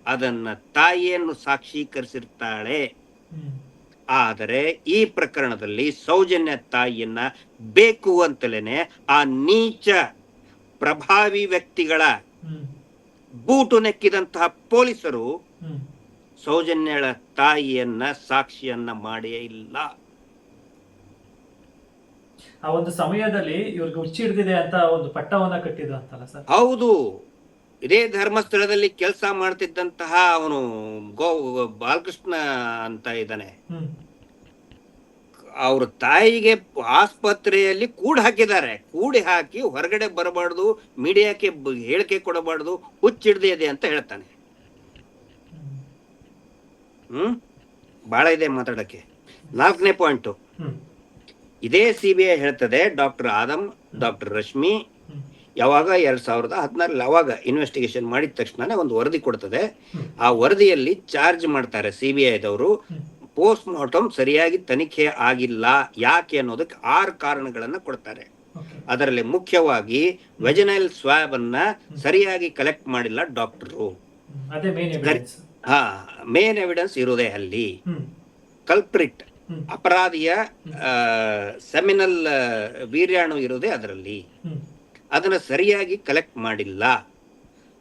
ಅದನ್ನ ತಾಯಿಯನ್ನು ಸಾಕ್ಷೀಕರಿಸಿರ್ತಾಳೆ. ಆದರೆ ಈ ಪ್ರಕರಣದಲ್ಲಿ ಸೌಜನ್ಯ ತಾಯಿಯನ್ನ ಬೇಕು ಅಂತಲೇನೆ ಆ ನೀಚ ಪ್ರಭಾವಿ ವ್ಯಕ್ತಿಗಳ ಬೂಟು ನೆಕ್ಕಿದಂತಹ ಪೊಲೀಸರು ಸೌಜನ್ಯಳ ತಾಯಿಯನ್ನ ಸಾಕ್ಷಿಯನ್ನ ಮಾಡೇ ಇಲ್ಲ. ಆ ಒಂದು ಸಮಯದಲ್ಲಿ ಇವ್ರಿಗೆ ಹುಚ್ಚಿ ಹಿಡಿದಿದೆ ಅಂತ ಒಂದು ಪಟ್ಟವನ್ನ ಕಟ್ಟಿದ್ರು ಅಂತಲ್ಲ ಸರ್? ಹೌದು. ಇದೇ ಧರ್ಮಸ್ಥಳದಲ್ಲಿ ಕೆಲಸ ಮಾಡ್ತಿದ್ದಂತಹ ಅವನು ಬಾಲಕೃಷ್ಣ ಅಂತ ಇದ್ದಾನೆ, ಅವ್ರ ತಾಯಿಗೆ ಆಸ್ಪತ್ರೆಯಲ್ಲಿ ಕೂಡಿ ಹಾಕಿ ಹೊರಗಡೆ ಬರಬಾರ್ದು, ಮೀಡಿಯಾಕ್ಕೆ ಹೇಳಿಕೆ ಕೊಡಬಾರ್ದು, ಹುಚ್ಚಿಡ್ದಿದೆ ಅಂತ ಹೇಳ್ತಾನೆ. ಬಹಳ ಇದೆ ಮಾತಾಡಕ್ಕೆ. 4ನೇ ಪಾಯಿಂಟ್, ಇದೇ ಸಿಬಿಐ ಹೇಳ್ತದೆ, ಡಾಕ್ಟರ್ ಆದಮ್, ಡಾಕ್ಟರ್ ರಶ್ಮಿ ಯಾವಾಗ 2016 ಅವಾಗ ಇನ್ವೆಸ್ಟಿಗೇಷನ್ ಮಾಡಿದ ತಕ್ಷಣ ಒಂದು ವರದಿ ಕೊಡ್ತದೆ. ಆ ವರದಿಯಲ್ಲಿ ಚಾರ್ಜ್ ಮಾಡ್ತಾರೆ ಸಿಬಿಐದವರು, ಪೋಸ್ಟ್ ಮಾರ್ಟಮ್ ಸರಿಯಾಗಿ ತನಿಖೆ ಆಗಿಲ್ಲ, ಯಾಕೆ ಅನ್ನೋದಕ್ಕೆ 6 ಕಾರಣಗಳನ್ನ ಕೊಡ್ತಾರೆ. ಅದರಲ್ಲಿ ಮುಖ್ಯವಾಗಿ ವೆಜನೈಲ್ ಸ್ವಾಬ್ ಅನ್ನ ಸರಿಯಾಗಿ ಕಲೆಕ್ಟ್ ಮಾಡಿಲ್ಲ ಡಾಕ್ಟರು. ಮೇನ್ ಎವಿಡೆನ್ಸ್ ಇರೋದೇ ಅಲ್ಲಿ. ಕಲ್ಪ್ರಿಟ್ ಅಪರಾಧಿಯ ಸೆಮಿನಲ್ ವೀರ್ಯಾಣು ಇರೋದೇ ಅದರಲ್ಲಿ, ಅದನ್ನ ಸರಿಯಾಗಿ ಕಲೆಕ್ಟ್ ಮಾಡಿಲ್ಲ.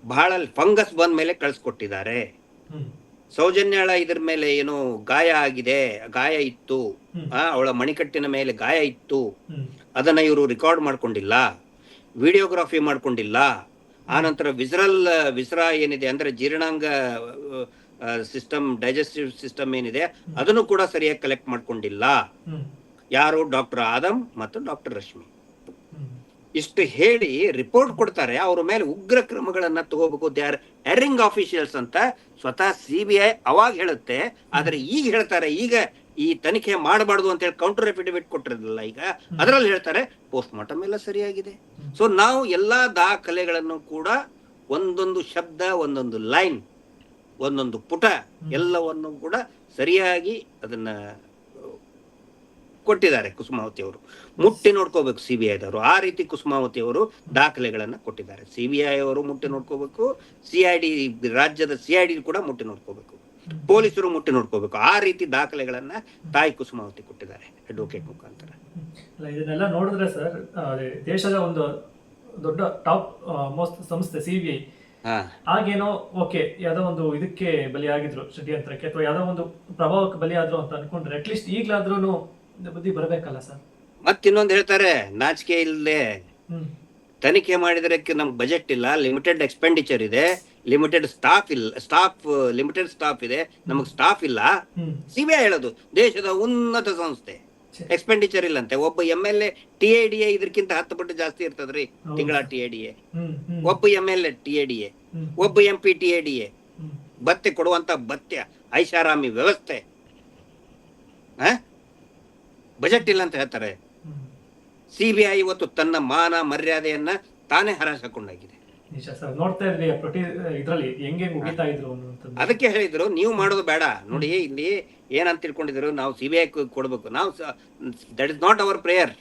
ಬಹಳ ಫಂಗಸ್ ಬಂದ ಮೇಲೆ ಕಳ್ಸಿಕೊಟ್ಟಿದ್ದಾರೆ. ಸೌಜನ್ಯಾಳ ಇದ್ರ ಮೇಲೆ ಏನು ಗಾಯ ಇತ್ತು, ಅವಳ ಮಣಿಕಟ್ಟಿನ ಮೇಲೆ ಗಾಯ ಇತ್ತು, ಅದನ್ನ ಇವರು ರೆಕಾರ್ಡ್ ಮಾಡ್ಕೊಂಡಿಲ್ಲ, ವಿಡಿಯೋಗ್ರಾಫಿ ಮಾಡ್ಕೊಂಡಿಲ್ಲ. ಆನಂತರ ವಿಸ್ರಾ ಏನಿದೆ ಅಂದ್ರೆ ಜೀರ್ಣಾಂಗ ಸಿಸ್ಟಮ್, ಡೈಜೆಸ್ಟಿವ್ ಸಿಸ್ಟಮ್ ಏನಿದೆ ಅದನ್ನು ಕೂಡ ಸರಿಯಾಗಿ ಕಲೆಕ್ಟ್ ಮಾಡ್ಕೊಂಡಿಲ್ಲ. ಯಾರು? ಡಾಕ್ಟರ್ ಆದಮ್ ಮತ್ತು ಡಾಕ್ಟರ್ ರಶ್ಮಿ. ಇಷ್ಟು ಹೇಳಿ ರಿಪೋರ್ಟ್ ಕೊಡ್ತಾರೆ. ಅವ್ರ ಮೇಲೆ ಉಗ್ರ ಕ್ರಮಗಳನ್ನ ತಗೋಬೇಕು, ದೇ ಆರ್ ಎರಿಂಗ್ ಆಫೀಷಿಯಲ್ಸ್ ಅಂತ ಸ್ವತಃ ಸಿಬಿಐ ಅವಾಗ ಹೇಳುತ್ತೆ. ಆದ್ರೆ ಈಗ ಹೇಳ್ತಾರೆ, ಈಗ ಈ ತನಿಖೆ ಮಾಡಬಾರ್ದು ಅಂತ ಹೇಳಿ ಕೌಂಟರ್ ಅಫಿಡವಿಟ್ ಕೊಟ್ಟಿರಲಿಲ್ಲ, ಈಗ ಅದರಲ್ಲಿ ಹೇಳ್ತಾರೆ ಪೋಸ್ಟ್ ಮಾರ್ಟಮ್ ಎಲ್ಲ ಸರಿಯಾಗಿದೆ. ಸೊ ನಾವು ಎಲ್ಲಾ ದಾಖಲೆಗಳನ್ನು ಕೂಡ ಒಂದೊಂದು ಶಬ್ದ, ಒಂದೊಂದು ಲೈನ್, ಒಂದೊಂದು ಪುಟ ಎಲ್ಲವನ್ನು ಕೂಡ ಸರಿಯಾಗಿ ಅದನ್ನ ಕೊಟ್ಟಿದ್ದಾರೆ ಕುಸುಮಾವತಿ ಅವರು. ಮುಟ್ಟಿ ನೋಡ್ಕೋಬೇಕು ಸಿಬಿಐದವರು. ಆ ರೀತಿ ಕುಸುಮಾವತಿ ಅವರು ದಾಖಲೆಗಳನ್ನ ಕೊಟ್ಟಿದ್ದಾರೆ. ಸಿಬಿಐ ಅವರು ಮುಟ್ಟಿ ನೋಡ್ಕೋಬೇಕು, ಸಿಐಡಿ ರಾಜ್ಯದ ಸಿಐಡಿ ಕೂಡ ಮುಟ್ಟಿ ನೋಡ್ಕೋಬೇಕು, ಪೊಲೀಸರು ಮುಟ್ಟಿ ನೋಡ್ಕೋಬೇಕು. ಆ ರೀತಿ ದಾಖಲೆಗಳನ್ನ ತಾಯಿ ಕುಸುಮಾವತಿ ಕೊಟ್ಟಿದ್ದಾರೆ ಅಡ್ವೊಕೇಟ್ ಮುಖಾಂತರ. ಇದನ್ನೆಲ್ಲ ನೋಡಿದ್ರೆ ಸರ್, ದೇಶದ ಒಂದು ದೊಡ್ಡ ಟಾಪ್ ಮೋಸ್ಟ್ ಸಂಸ್ಥೆ ಸಿಬಿಐ ಆಗೇನೋ ಓಕೆ, ಯಾವ್ದೋ ಒಂದು ಇದಕ್ಕೆ ಬಲಿಯಾಗಿದ್ರು, ಷಡ್ಯಂತ್ರಕ್ಕೆ ಅಥವಾ ಯಾವ್ದೋ ಒಂದು ಪ್ರಭಾವಕ್ಕೆ ಬಲಿಯಾದ್ರು ಅಂತ ಅನ್ಕೊಂಡ್ರೆ ಅಟ್ಲೀಸ್ಟ್ ಈಗ್ಲಾದ್ರೂ ಬುದ್ಧಿ ಬರಬೇಕಲ್ಲ ಸರ್. ಮತ್ತಿನ್ನೊಂದು ಹೇಳ್ತಾರೆ, ನಾಚಿಕೆ ಇಲ್ಲದೆ ತನಿಖೆ ಮಾಡಿದ್ರೆ ನಮ್ಗೆ ಬಜೆಟ್ ಇಲ್ಲ, ಲಿಮಿಟೆಡ್ ಎಕ್ಸ್ಪೆಂಡಿಚರ್ ಇದೆ, ಲಿಮಿಟೆಡ್ ಸ್ಟಾಫ್ ಲಿಮಿಟೆಡ್ ಸ್ಟಾಫ್ ಇದೆ, ನಮಗ್ ಸ್ಟಾಫ್ ಇಲ್ಲ. ಸಿಬಿಐ ಹೇಳೋದು ದೇಶದ ಉನ್ನತ ಸಂಸ್ಥೆ, ಎಕ್ಸ್ಪೆಂಡಿಚರ್ ಇಲ್ಲಂತೆ. ಒಬ್ಬ MLA TADA ಇದಕ್ಕಿಂತ 10 ಪಟ್ಟು ಜಾಸ್ತಿ ಇರ್ತದ್ರಿ ತಿಂಗಳ TADA. ಒಬ್ಬ MLA TADA, ಒಬ್ಬ MP TADA. ಭತ್ಯೆ ಕೊಡುವಂತ ಭತ್ಯೆ, ಐಷಾರಾಮಿ ವ್ಯವಸ್ಥೆ, ಬಜೆಟ್ ಇಲ್ಲ ಅಂತ ಹೇಳ್ತಾರೆ. ಸಿಬಿಐ ಇವತ್ತು ತನ್ನ ಮಾನ ಮರ್ಯಾದೆಯನ್ನ ತಾನೇ ಹರಾಜಾಕೊಂಡಾಗಿದೆ. ಅದಕ್ಕೆ ಹೇಳಿದ್ರು, ನೀವು ಮಾಡೋದು ಬೇಡ ನೋಡಿ, ಇಲ್ಲಿ ಏನಂತ ತಿಳ್ಕೊಂಡಿದ್ರು, ನಾವು ಸಿಬಿಐ ಕೊಡ್ಬೇಕು, ನಾವು that is not hour prayer.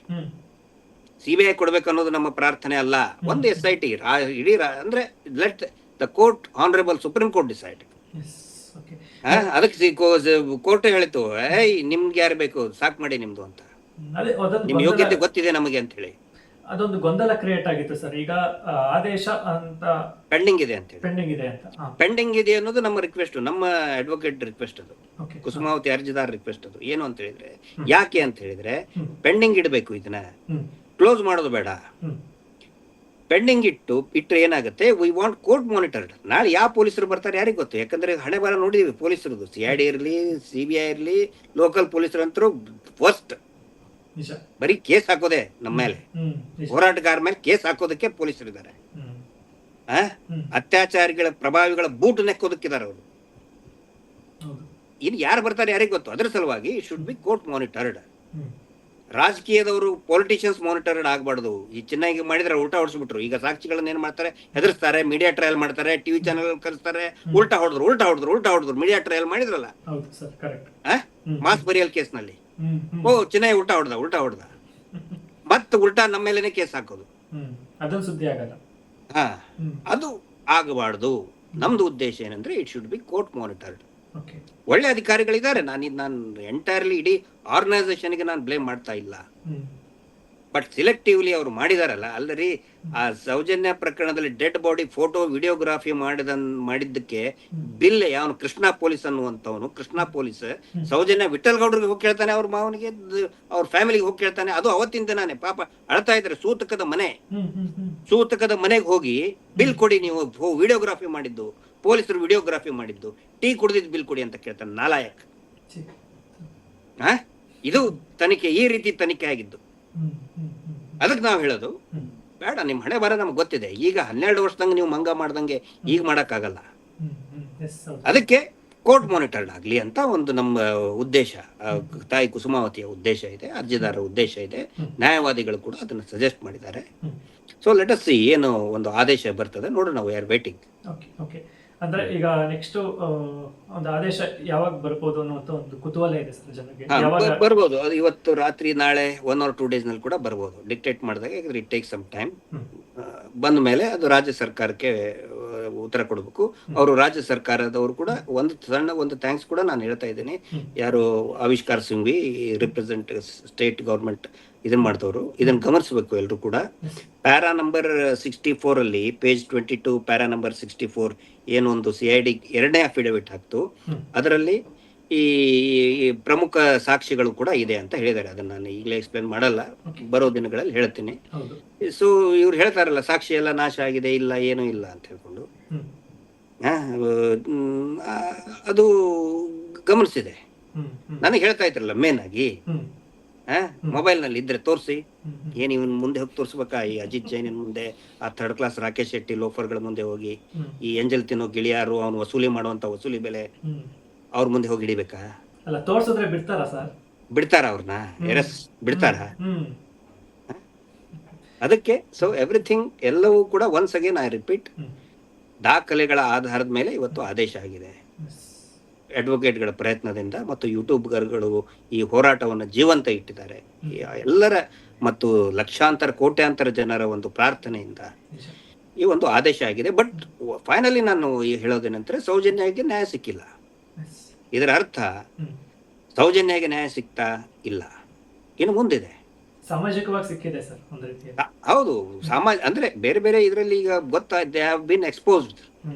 CBI ಕೊಡ್ಬೇಕು ಅನ್ನೋದು ನಮ್ಮ ಪ್ರಾರ್ಥನೆ ಅಲ್ಲ. ಒಂದು SIT ಇಡೀ ಅಂದ್ರೆ let the court, honourable supreme court decide. ಅದಕ್ಕೆ ಕೋರ್ಟ್ ಹೇಳಿತು, ನಿಮ್ಗೆ ಯಾರು ಬೇಕು ಸಾಕ್ ಮಾಡಿ ನಿಮ್ದು ಅಂತ, ನಿಮ್ ಯೋಗ್ಯತೆ ಗೊತ್ತಿದೆ ನಮಗೆ ಅಂತ ಹೇಳಿ. ಅದೊಂದು ಗೊಂದಲ ಕ್ರಿಯೇಟ್ ಆಗಿತ್ತು ಸರ್. ಈಗ ಆದೇಶ ಅಂತ ಪೆಂಡಿಂಗ್ ಇದೆ ಅಂತ ಹೇಳಿ. ಪೆಂಡಿಂಗ್ ಇದೆ ಅಂತ. ಪೆಂಡಿಂಗ್ ಇದೆ ಅನ್ನೋದು ನಮ್ಮ ರಿಕ್ವೆಸ್ಟ್, ನಮ್ಮ ಅಡ್ವೊಕೇಟ್ ರಿಕ್ವೆಸ್ಟ್ ಅದು, ಓಕೆ. ಕುಸುಮಾವತಿ ಅರ್ಜಿದಾರ ರಿಕ್ವೆಸ್ಟ್ ಅದು. ಏನು ಅಂತ ಹೇಳಿದ್ರೆ, ಯಾಕೆ ಅಂತ ಹೇಳಿದ್ರೆ ಪೆಂಡಿಂಗ್ ಇಡಬೇಕು, ಇದನ್ನ ಕ್ಲೋಸ್ ಮಾಡೋದು ಬೇಡ. ಪೆಂಡಿಂಗ್ ಇಟ್ಟರೆ ಏನಾಗುತ್ತೆ, ವಿ ವಾಂಟ್ ಕೋರ್ಟ್ ಮಾನಿಟರ್ಡ್. ನಾಳೆ ಯಾವ ಪೊಲೀಸರು ಬರ್ತಾರೆ ಯಾರಿಗೆ ಗೊತ್ತು, ಯಾಕಂದ್ರೆ ಹಣೆ ಬಾರ ನೋಡಿದೀವಿ ಪೊಲೀಸರದು, CID ಇರಲಿ, CBI ಇರಲಿ, ಲೋಕಲ್ ಪೊಲೀಸರು ಅಂತರೂ ಫಸ್ಟ್ ಬರೀ ಕೇಸ್ ಹಾಕೋದೆ ನಮ್ಮ ಮೇಲೆ, ಹೋರಾಟಗಾರ ಮೇಲೆ ಕೇಸ್ ಹಾಕೋದಕ್ಕೆ ಪೊಲೀಸರಿದ್ದಾರೆ. ಅತ್ಯಾಚಾರಿಗಳ ಪ್ರಭಾವಿಗಳ ಬೂಟ್ ನೆಕ್ಕೋದಕ್ಕಿದ್ದಾರೆ ಅವರು. ಇನ್ನು ಯಾರು ಬರ್ತಾರೆ ಯಾರಿಗೆ ಗೊತ್ತು. ಅದರ ಸಲುವಾಗಿ ಶುಡ್ ಬಿ ಕೋರ್ಟ್ ಮಾನಿಟರ್ಡ್. ರಾಜಕೀಯದವರು ಪೊಲಿಟಿಷಿಯನ್ಸ್ ಮಾನಿಟರ್ಡ್ ಆಗ್ಬಾರ್ದು. ಈ ಚೆನ್ನಾಗಿ ಮಾಡಿದ್ರೆ ಉಲ್ಟಾ ಹೊಡಿಸ್ಬಿಟ್ರು. ಈಗ ಸಾಕ್ಷಿಗಳನ್ನ ಏನ್ ಮಾಡ್ತಾರೆ, ಹೆದರ್ಸ್ತಾರೆ, ಮೀಡಿಯಾ ಟ್ರಯಲ್ ಮಾಡ್ತಾರೆ, ಟಿವಿ ಚಾನೆಲ್ ಕರೆಸ್ತಾರೆ, ಉಲ್ಟಾ ಹೊಡೆದ್ರು ಮೀಡಿಯಾ ಟ್ರಯಲ್ ಮಾಡಿದ್ರಲ್ಲ ಮಾಸ್ ಬರಿಯಲ್ ಕೇಸ್ ನಲ್ಲಿ. ಓ ಚೆನ್ನಾಗಿ ಉಲ್ಟಾ ಹೊಡೆದ ಮತ್ತೆ ಉಲ್ಟಾ ನಮ್ಮ ಮೇಲೆನೆ ಕೇಸ್ ಹಾಕೋದು, ಅದೊಂದು ಸುದ್ದಿ ಆಗಲ್ಲ. ಅದು ಆಗಬಾರ್ದು. ನಮ್ದು ಉದ್ದೇಶ ಏನಂದ್ರೆ it should be court monitored. ಒಳ್ಳೆ ಅಧಿಕಾರಿಗಳಿದ್ದಾರೆ, ನಾನು ಎಂಟೈರ್ಲಿ ಇಡೀ ಆರ್ಗನೈಸೇಷನ್ಗೆ ನಾನು ಬ್ಲೇಮ್ ಮಾಡ್ತಾ ಇಲ್ಲ. ಬಟ್ ಸಿಲೆಕ್ಟಿವ್ಲಿ ಅವರು ಮಾಡಿದಾರಲ್ಲ. ಅಲ್ಲರಿ ಆ ಸೌಜನ್ಯ ಪ್ರಕರಣದಲ್ಲಿ ಡೆಡ್ ಬಾಡಿ ಫೋಟೋ ವಿಡಿಯೋಗ್ರಾಫಿ ಮಾಡಿದ್ದಕ್ಕೆ ಬಿಲ್ ಯಾವನು ಕೃಷ್ಣ ಪೊಲೀಸ್ ಅನ್ನುವಂಥವನು, ಕೃಷ್ಣ ಪೊಲೀಸ್ ಸೌಜನ್ಯ ವಿಠಲ್ ಗೌಡ್ರಿಗೆ ಹೋಗಿ ಕೇಳ್ತಾನೆ, ಅವ್ರ ಮಾವನಿಗೆ ಅವ್ರ ಫ್ಯಾಮಿಲಿಗೆ ಹೋಗಿ ಕೇಳ್ತಾನೆ. ಅದು ಅವತ್ತಿನ ದಿನಾನೇ ಪಾಪ ಅಳ್ತಾ ಇದ್ದಾರೆ. ಸೂತಕದ ಮನೆಗೆ ಹೋಗಿ ಬಿಲ್ ಕೊಡಿ, ನೀವು ವಿಡಿಯೋಗ್ರಾಫಿ ಮಾಡಿದ್ದು, ಪೊಲೀಸರು ವಿಡಿಯೋಗ್ರಾಫಿ ಮಾಡಿದ್ದು, ಟೀ ಕುಡಿದಿದ್ದು ಬಿಲ್ ಕೊಡಿ ಅಂತ ಕೇಳ್ತಾನೆ. ನಾಲಾಯಕ್. ಇದು ತನಿಖೆ, ಈ ರೀತಿ ತನಿಖೆ ಆಗಿದ್ದು. ಅದಕ್ಕೆ ನಾವು ಹೇಳೋದು ಬೇಡ, ನಿಮ್ ಹಣೆ ಬರ ನಮ್ಗೆ ಗೊತ್ತಿದೆ. ಈಗ 12 ವರ್ಷದಂಗೆ ನೀವು ಮಂಗ ಮಾಡ್ದಂಗೆ ಈಗ ಮಾಡಕ್ಕಾಗಲ್ಲ. ಅದಕ್ಕೆ ಕೋರ್ಟ್ ಮಾನಿಟರ್ಡ್ ಆಗ್ಲಿ ಅಂತ ಒಂದು ನಮ್ಮ ಉದ್ದೇಶ, ತಾಯಿ ಕುಸುಮಾವತಿಯ ಉದ್ದೇಶ ಇದೆ, ಅರ್ಜಿದಾರರ ಉದ್ದೇಶ ಇದೆ, ನ್ಯಾಯವಾದಿಗಳು ಕೂಡ ಅದನ್ನ ಸಜೆಸ್ಟ್ ಮಾಡಿದ್ದಾರೆ. ಸೊ ಲೆಟ್ ಅಸ್ ಸಿ ಏನು ಒಂದು ಆದೇಶ ಬರ್ತದೆ ನೋಡೋಣ. We are waiting. ಅಂದ್ರೆ ಈಗ ನೆಕ್ಸ್ಟ್ ಒಂದು ಆದೇಶ ಯಾವಾಗ ಬರ್ಬೋದು ಅನ್ನುವಂತ ಒಂದು ಕುತೂಹಲ ಇದೆ ಸರ್ ಜನರಿಗೆ. ಬರ್ಬೋದು, ಅದು ಇವತ್ತು ರಾತ್ರಿ, ನಾಳೆ 1 or 2 days ನಲ್ಲಿ ಕೂಡ ಬರ್ಬೋದು. ಡಿಕ್ಟೇಟ್ ಮಾಡಿದಾಗ ಇಟ್ ಟೇಕ್ ಸಮ್ ಟೈಮ್. ಬಂದ ಮೇಲೆ ಅದು ರಾಜ್ಯ ಸರ್ಕಾರಕ್ಕೆ ಉತ್ತರ ಕೊಡಬೇಕು. ಅವರು ರಾಜ್ಯ ಸರ್ಕಾರದವರು ಕೂಡ ಒಂದು ಥ್ಯಾಂಕ್ಸ್ ಕೂಡ ನಾನು ಹೇಳ್ತಾ ಇದ್ದೀನಿ. ಯಾರು ಆವಿಷ್ಕಾರ ಸಿಂಘ್ವಿ ರಿಪ್ರೆಸೆಂಟ್ ಸ್ಟೇಟ್ ಗವರ್ಮೆಂಟ್ ಇದನ್ನ ಮಾಡ್ತವ್ರು, ಇದನ್ನ ಗಮನಿಸಬೇಕು ಎಲ್ಲರೂ ಕೂಡ. ಪ್ಯಾರಾ ನಂಬರ್ 64 ಅಲ್ಲಿ ಪೇಜ್ 22 ಪ್ಯಾರಾ ನಂಬರ್ 64 ಏನು ಒಂದು CID 2ನೇ ಅಫಿಡವಿಟ್ ಹಾಕ್ತು. ಅದರಲ್ಲಿ ಈ ಪ್ರಮುಖ ಸಾಕ್ಷಿಗಳು ಕೂಡ ಇದೆ ಅಂತ ಹೇಳಿದ್ದಾರೆ. ಅದನ್ನ ನಾನು ಈಗಲೇ ಎಕ್ಸ್ಪ್ಲೇನ್ ಮಾಡಲ್ಲ, ಬರೋ ದಿನಗಳಲ್ಲಿ ಹೇಳ್ತೀನಿ. ಸೊ ಇವ್ರು ಹೇಳ್ತಾರಲ್ಲ ಸಾಕ್ಷಿ ಎಲ್ಲ ನಾಶ ಆಗಿದೆ, ಇಲ್ಲ ಏನೂ ಇಲ್ಲ ಅಂತ ಹೇಳ್ಕೊಂಡು, ಅದು ಗಮನಿಸಿದೆ. ನನಗೆ ಹೇಳ್ತಾ ಇದ್ರಲ್ಲ ಮೇನ್ ಆಗಿ, ಮೊಬೈಲ್ ನಲ್ಲಿ ಇದ್ರೆ ತೋರಿಸಿ, ಏನ್ ಇವನ್ ಮುಂದೆ ಹೋಗಿ ತೋರ್ಸ್ಬೇಕಾ, ಈ ಅಜಿತ್ ಜೈನ್ ಮುಂದೆ, ಆ 3rd ಕ್ಲಾಸ್ ರಾಕೇಶ್ ಶೆಟ್ಟಿ ಲೋಫರ್ಗಳ ಮುಂದೆ ಹೋಗಿ, ಈ ಎಂಜಲ್ ತಿನ್ನೋ ಗಿಳಿಯಾರು ಅವನು ವಸೂಲಿ ಮಾಡುವಂತ ವಸೂಲಿ ಬೆಲೆ ಅವ್ರ ಮುಂದೆ ಹೋಗಿ ಹಿಡಿಬೇಕಾ? ಅಲ್ಲ, ತೋರ್ಸಿದ್ರೆ ಬಿಡ್ತಾರ ಸರ್? ಬಿಡ್ತಾರ? ಅವ್ರನ್ನ ಬಿಡ್ತಾರ? ಅದಕ್ಕೆ ಸೊ ಎವ್ರಿಥಿಂಗ್ ಎಲ್ಲವೂ ಕೂಡ ಒನ್ಸ್ ಅಗೇನ್ ಐ ರಿಪೀಟ್, ದಾಖಲೆಗಳ ಆಧಾರದ ಮೇಲೆ ಇವತ್ತು ಆದೇಶ ಆಗಿದೆ. ಅಡ್ವೊಕೇಟ್ಗಳ ಪ್ರಯತ್ನದಿಂದ ಮತ್ತು ಯೂಟ್ಯೂಬ್ಗಳು ಈ ಹೋರಾಟವನ್ನು ಜೀವಂತ ಇಟ್ಟಿದ್ದಾರೆ. ಎಲ್ಲರ ಮತ್ತು ಲಕ್ಷಾಂತರ ಕೋಟ್ಯಾಂತರ ಜನರ ಒಂದು ಪ್ರಾರ್ಥನೆಯಿಂದ ಈ ಒಂದು ಆದೇಶ ಆಗಿದೆ. ಬಟ್ ಫೈನಲಿ ನಾನು ಹೇಳೋದೇನಂದ್ರೆ, ಸೌಜನ್ಯಗೆ ನ್ಯಾಯ ಸಿಕ್ಕಿಲ್ಲ. ಇದರ ಅರ್ಥ ಸೌಜನ್ಯಗೆ ನ್ಯಾಯ ಸಿಗ್ತಾ ಇಲ್ಲ, ಇನ್ನು ಮುಂದಿದೆ. ಸಾಮಾಜಿಕವಾಗಿ ಸಿಕ್ಕಿದೆ ಸರ್ ಒಂದು ರೀತಿ. ಹೌದು, ಅಂದ್ರೆ ಬೇರೆ ಬೇರೆ ಇದರಲ್ಲಿ ಈಗ ಗೊತ್ತಾ, they have been exposed.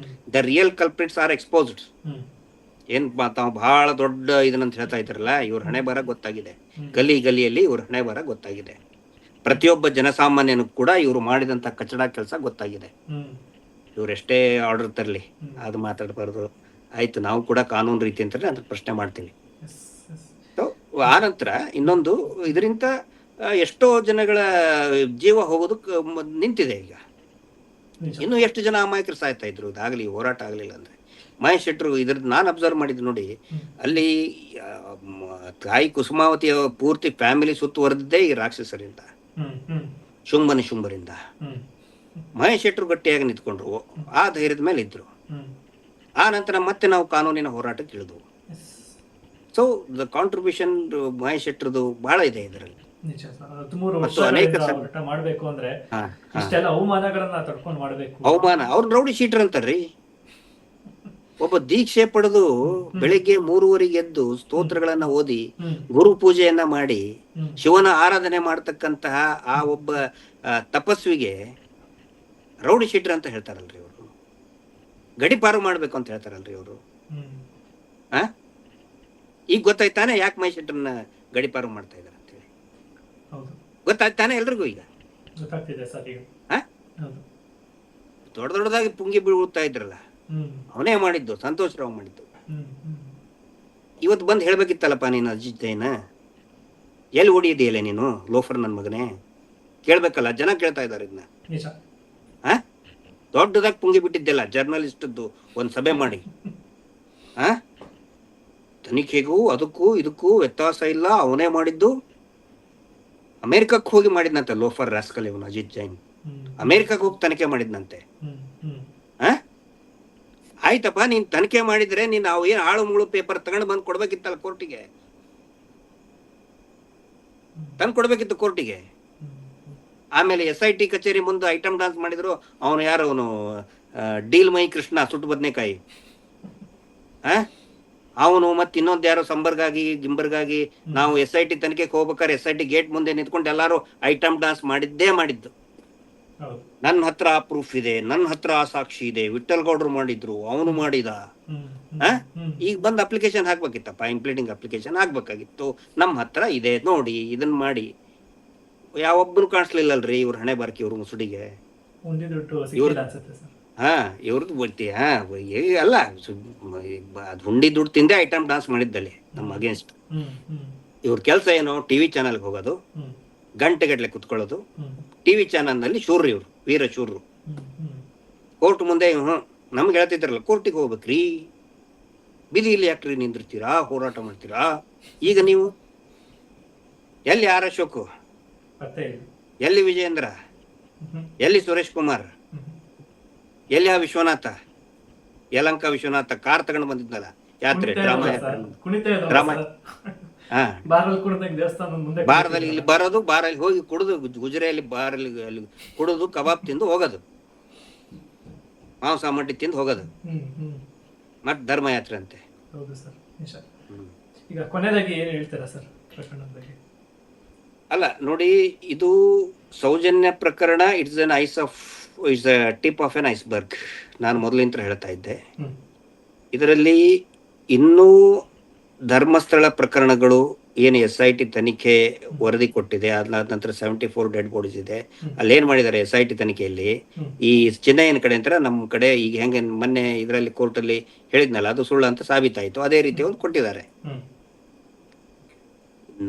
The real culprits are exposed. ಏನ್ ತಾವು ಬಹಳ ದೊಡ್ಡ ಇದನ್ನಂತ ಹೇಳ್ತಾ ಇದ್ದಾರಲ್ಲ, ಇವ್ರ ಹಣೆ ಬರ ಗೊತ್ತಾಗಿದೆ. ಗಲ್ಲಿಯಲ್ಲಿ ಇವ್ರ ಹಣೆ ಬರ ಗೊತ್ತಾಗಿದೆ. ಪ್ರತಿಯೊಬ್ಬ ಜನಸಾಮಾನ್ಯನು ಕೂಡ ಇವರು ಮಾಡಿದಂತ ಕಚಡ ಕೆಲಸ ಗೊತ್ತಾಗಿದೆ. ಇವ್ರೆಷ್ಟೇ ಆರ್ಡರ್ ತರಲಿ ಅದು ಮಾತಾಡಬಾರ್ದು. ಆಯ್ತು, ನಾವು ಕೂಡ ಕಾನೂನು ರೀತಿ ಅಂತಾರೆ ಅಂತ ಪ್ರಶ್ನೆ ಮಾಡ್ತೀವಿ. ಆ ನಂತರ ಇನ್ನೊಂದು, ಇದರಿಂದ ಎಷ್ಟೋ ಜನಗಳ ಜೀವ ಹೋಗೋದಕ್ಕೆ ನಿಂತಿದೆ. ಈಗ ಇನ್ನು ಎಷ್ಟು ಜನ ಅಮಾಯಕರು ಸಾಯ್ತಾ ಇದ್ರು ಇದಾಗ್ಲಿ ಹೋರಾಟ ಆಗ್ಲಿಲ್ಲ ಅಂದ್ರೆ. ಮಹೇಶ್ ಶೆಟ್ರು ಇದ್ರದ್ದು ನಾನು ಅಬ್ಸರ್ವ್ ಮಾಡಿದ್ದು ನೋಡಿ, ಅಲ್ಲಿ ತಾಯಿ ಕುಸುಮಾವತಿಯ ಪೂರ್ತಿ ಫ್ಯಾಮಿಲಿ ಸುತ್ತುವರೆದಿದ್ದೇ ಈ ರಾಕ್ಷಸರಿಂದ, ಶುಂಭರಿಂದ. ಮಹೇಶ್ ಶೆಟ್ರು ಗಟ್ಟಿಯಾಗಿ ನಿಂತ್ಕೊಂಡ್ರು, ಆ ಧೈರ್ಯದ ಮೇಲೆ ಇದ್ರು. ಆ ನಂತರ ಮತ್ತೆ ನಾವು ಕಾನೂನಿನ ಹೋರಾಟಕ್ಕೆ ಇಳಿದ್ವು. ಸೊ ದ ಕಾಂಟ್ರಿಬ್ಯೂಷನ್ ಮಹೇಶ್ ಶೆಟ್ರದು ಬಹಳ ಇದೆ ಇದರಲ್ಲಿ. ಮಾಡಬೇಕು ಅಂದ್ರೆ ಇಷ್ಟೆಲ್ಲ ಅವಮಾನಗಳನ್ನ ತಡ್ಕೊಂಡು ಮಾಡಬೇಕು. ಅವಮಾನ, ಅವ್ರು ರೌಡಿ ಶೀಟರ್ ಅಂತಾರ್ರಿ. ಒಬ್ಬ ದೀಕ್ಷೆ ಪಡೆದು ಬೆಳಿಗ್ಗೆ 3:30 ಎದ್ದು ಸ್ತೋತ್ರಗಳನ್ನ ಓದಿ ಗುರು ಪೂಜೆಯನ್ನ ಮಾಡಿ ಶಿವನ ಆರಾಧನೆ ಮಾಡತಕ್ಕಂತಹ ಆ ಒಬ್ಬ ತಪಸ್ವಿಗೆ ರೌಡಿ ಶೀಟ್ರ್ ಅಂತ ಹೇಳ್ತಾರಲ್ರಿ ಅವರು, ಗಡಿಪಾರು ಮಾಡ್ಬೇಕು ಅಂತ ಹೇಳ್ತಾರಲ್ರಿ ಅವರು. ಈಗ ಗೊತ್ತಾಯ್ತಾನೆ ಯಾಕೆ ಮಹೇಶ್ ಶೆಟ್ಟರ್ನ ಗಡಿಪಾರು ಮಾಡ್ತಾ ಇದಾರೆ ಅಂತೇಳಿ. ಗೊತ್ತಾಯ್ತಾನೆ ಎಲ್ರಿಗೂ ಈಗ. ದೊಡ್ಡ ದೊಡ್ಡದಾಗಿ ಪುಂಗಿ ಬೀಳ್ತಾ ಇದ್ರಲ್ಲ, ಅವನೇ ಮಾಡಿದ್ದು, ಸಂತೋಷ್ ರಾವ್ ಮಾಡಿದ್ದು. ಇವತ್ತು ಬಂದು ಹೇಳ್ಬೇಕಿತ್ತಲ್ಲಪ್ಪ ನೀನು ಅಜಿತ್ ಜೈನ್, ಎಲ್ಲಿ ಹೊಡಿಯಿದೆಯಲ್ಲ ನೀನು ಲೋಫರ್ ನನ್ನ ಮಗನೇ, ಕೇಳ್ಬೇಕಲ್ಲ. ಜನ ಕೇಳ್ತಾ ಇದ್ದಾರೆ ಇದನ್ನ. ದೊಡ್ಡದಾಗಿ ಪುಂಗಿ ಬಿಟ್ಟಿದ್ದೆಲ್ಲ ಜರ್ನಲಿಸ್ಟದ್ದು ಒಂದು ಸಭೆ ಮಾಡಿ. ತನಿಖೆಗೂ ಅದಕ್ಕೂ ಇದಕ್ಕೂ ವ್ಯತ್ಯಾಸ ಇಲ್ಲ, ಅವನೇ ಮಾಡಿದ್ದು. ಅಮೆರಿಕಕ್ಕೆ ಹೋಗಿ ಮಾಡಿದ್ನಂತೆ ಲೋಫರ್ ರಾಸ್ಕಲ್ ಇವನು ಅಜಿತ್ ಜೈನ್. ಅಮೆರಿಕಕ್ಕೆ ಹೋಗಿ ತನಿಖೆ ಮಾಡಿದ್ನಂತೆ. ಆಯ್ತಪ್ಪ, ನೀನ್ ತನಿಖೆ ಮಾಡಿದ್ರೆ ನೀನ್ ನಾವು ಏನ್ ಆಳು ಮುಳು ಪೇಪರ್ ತಗೊಂಡು ಬಂದು ಕೊಡ್ಬೇಕಿತ್ತಲ್ಲ ಕೋರ್ಟಿಗೆ, ತಂದು ಕೊಡ್ಬೇಕಿತ್ತು ಕೋರ್ಟಿಗೆ. ಆಮೇಲೆ SIT ಕಚೇರಿ ಮುಂದೆ ಐಟಮ್ ಡಾನ್ಸ್ ಮಾಡಿದ್ರು. ಅವನು ಯಾರು, ಅವನು ಡೀಲ್ ಮೈ ಕೃಷ್ಣ ಸುಟ್ಟು ಬದನೆಕಾಯಿ, ಅವನು ಮತ್ತೆ ಇನ್ನೊಂದು ಯಾರೋ ಸಂಬರ್ಗಾಗಿ ಗಿಂಬರ್ಗಾಗಿ ನಾವು SIT ತನಿಖೆಗೆ ಹೋಗ್ಬೇಕಾದ್ರೆ SIT ಗೇಟ್ ಮುಂದೆ ನಿಂತ್ಕೊಂಡು ಎಲ್ಲಾರು ಐಟಮ್ ಡಾನ್ಸ್ ಮಾಡಿದ್ದು. ನನ್ನ ಹತ್ರ ಆ ಪ್ರೂಫ್ ಇದೆ, ನನ್ನ ಹತ್ರ ಆ ಸಾಕ್ಷಿ ಇದೆ, ವಿಠಲ್ ಗೌಡ್ರು ಮಾಡಿದ್ರು, ಅವನು ಮಾಡಿದ. ಈಗ ಬಂದ್ ಅಪ್ಲಿಕೇಶನ್ ಹಾಕ್ಬೇಕಿತ್ತಪ್ಪ, ಇಂಪ್ಲೀಡಿಂಗ್ ಅಪ್ಲಿಕೇಶನ್ ಹಾಕ್ಬೇಕಾಗಿತ್ತು. ನಮ್ಮ ಹತ್ರ ಇದೆ ನೋಡಿ, ಇದನ್ನ ಮಾಡಿ. ಯಾವೊಬ್ಬರು ಕಾಣಿಸ್ಲಿಲ್ಲಲ್ರಿ ಇವ್ರ ಹಣೆ ಬಾರ್ಕಿ, ಇವ್ರ ಮುಸುಡಿಗೆ. ಇವ್ರದ್ದು ಬೈತಿ. ಅಲ್ಲ, ಅದು ಹುಂಡಿ ದುಡ್ಡು ತಿಂದೆ ಐಟಮ್ ಡಾನ್ಸ್ ಮಾಡಿದ್ದಲ್ಲಿ ನಮ್ಮ ಅಗೇನ್ಸ್ಟ್. ಇವ್ರ ಕೆಲಸ ಏನು, ಟಿವಿ ಚಾನಲ್ಗೆ ಹೋಗೋದು, ಗಂಟೆಗಟ್ಲೆ ಕುತ್ಕೊಳ್ಳೋದು. ಟಿವಿ ಚಾನಲ್ ನಲ್ಲಿ ಶೂರ್ರು, ಇವ್ರು ವೀರ ಶೂರ್ರು. ಕೋರ್ಟ್ ಮುಂದೆ ನಮ್ಗೆ ಹೇಳ್ತಿದ್ರಲ್ಲ, ಕೋರ್ಟಿಗೆ ಹೋಗ್ಬೇಕ್ರಿ, ಬೀದಿಯಲ್ಲಿ ಯಾಕ್ರಿ ನಿಂದಿರ್ತೀರಾ, ಹೋರಾಟ ಮಾಡ್ತೀರಾ. ಈಗ ನೀವು ಎಲ್ಲಿ ಆರ್ ಅಶೋಕ್, ಎಲ್ಲಿ ವಿಜಯೇಂದ್ರ, ಎಲ್ಲಿ ಸುರೇಶ್ ಕುಮಾರ್, ಎಲ್ಲಿ ಆ ವಿಶ್ವನಾಥ, ಯಲಂಕ ವಿಶ್ವನಾಥ ಕಾರ್ ತಗೊಂಡು ಬಂದಿದ್ನಲ್ಲ ಯಾತ್ರೆ, ಡ್ರಾಮಾ. ಬಾರದಲ್ಲಿ ಇಲ್ಲಿ ಬರೋದು, ಬಾರಲ್ಲಿ ಹೋಗಿ ಕುಡಿದು, ಗುಜರಿಯಲ್ಲಿ ಬಾರಲ್ಲಿ ಅಲ್ಲಿ ಕುಡಿದು ಕಬಾಬ್ ತಿಂದು ಹೋಗೋದು, ಮಾಂಸ ಮಡ್ಡಿ ತಿಂದು ಹೋಗೋದು, ಮತ್ತೆ ಧರ್ಮಯಾತ್ರೆ ಅಂತೆ. ಅಲ್ಲ ನೋಡಿ, ಇದು ಸೌಜನ್ಯ ಪ್ರಕರಣ it's a tip of N iceberg. ನಾನು ಮೊದಲಿಂದ ಹೇಳ್ತಾ ಇದ್ದೆ, ಇದರಲ್ಲಿ ಇನ್ನೂ ಧರ್ಮಸ್ಥಳ ಪ್ರಕರಣಗಳು ಏನು SIT ತನಿಖೆ ವರದಿ ಕೊಟ್ಟಿದೆ, ಅದಾದ ನಂತರ 74 ಡೆಡ್ ಬಾಡೀಸ್ ಇದೆ. ಅಲ್ಲಿ ಏನ್ ಮಾಡಿದ್ದಾರೆ SIT ತನಿಖೆಯಲ್ಲಿ, ಈ ಚೆನ್ನೈನ ಕಡೆ ಅಂತ ನಮ್ಮ ಕಡೆ ಈಗ ಹೆಂಗೆ ಮೊನ್ನೆ ಇದರಲ್ಲಿ ಕೋರ್ಟ್ ಅಲ್ಲಿ ಹೇಳಿದ್ನಲ್ಲ, ಅದು ಸುಳ್ಳು ಅಂತ ಸಾಬೀತಾಯ್ತು. ಅದೇ ರೀತಿ ಒಂದು ಕೊಟ್ಟಿದ್ದಾರೆ.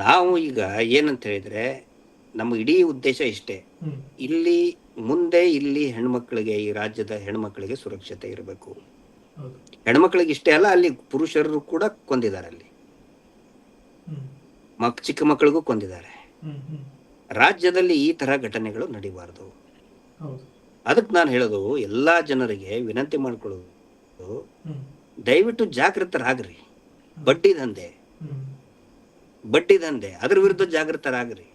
ನಾವು ಈಗ ಏನಂತ ಹೇಳಿದ್ರೆ, ನಮ್ಮ ಇಡೀ ಉದ್ದೇಶ ಇಷ್ಟೇ, ಇಲ್ಲಿ ಹೆಣ್ಮಕ್ಳಿಗೆ, ಈ ರಾಜ್ಯದ ಹೆಣ್ಮಕ್ಳಿಗೆ ಸುರಕ್ಷತೆ ಇರಬೇಕು. ಹೆಣ್ಮಕ್ಳಿಗೆ ಇಷ್ಟೇ ಅಲ್ಲ, ಅಲ್ಲಿ ಪುರುಷರು ಕೂಡ ಕೊಂದಿದ್ದಾರೆ, ಅಲ್ಲಿ ಚಿಕ್ಕ ಮಕ್ಕಳಿಗೂ ಕೊಂದಿದ್ದಾರೆ. ರಾಜ್ಯದಲ್ಲಿ ಈ ತರ ಘಟನೆಗಳು ನಡೀಬಾರ್ದು. ಅದಕ್ಕೆ ನಾನು ಹೇಳೋದು, ಎಲ್ಲಾ ಜನರಿಗೆ ವಿನಂತಿ ಮಾಡ್ಕೊಳ್ಳೋದು, ದಯವಿಟ್ಟು ಜಾಗೃತರಾಗ್ರಿ. ಬಡ್ಡಿ ದಂಧೆ ಅದ್ರ ವಿರುದ್ಧ ಜಾಗೃತರಾಗ್ರಿ.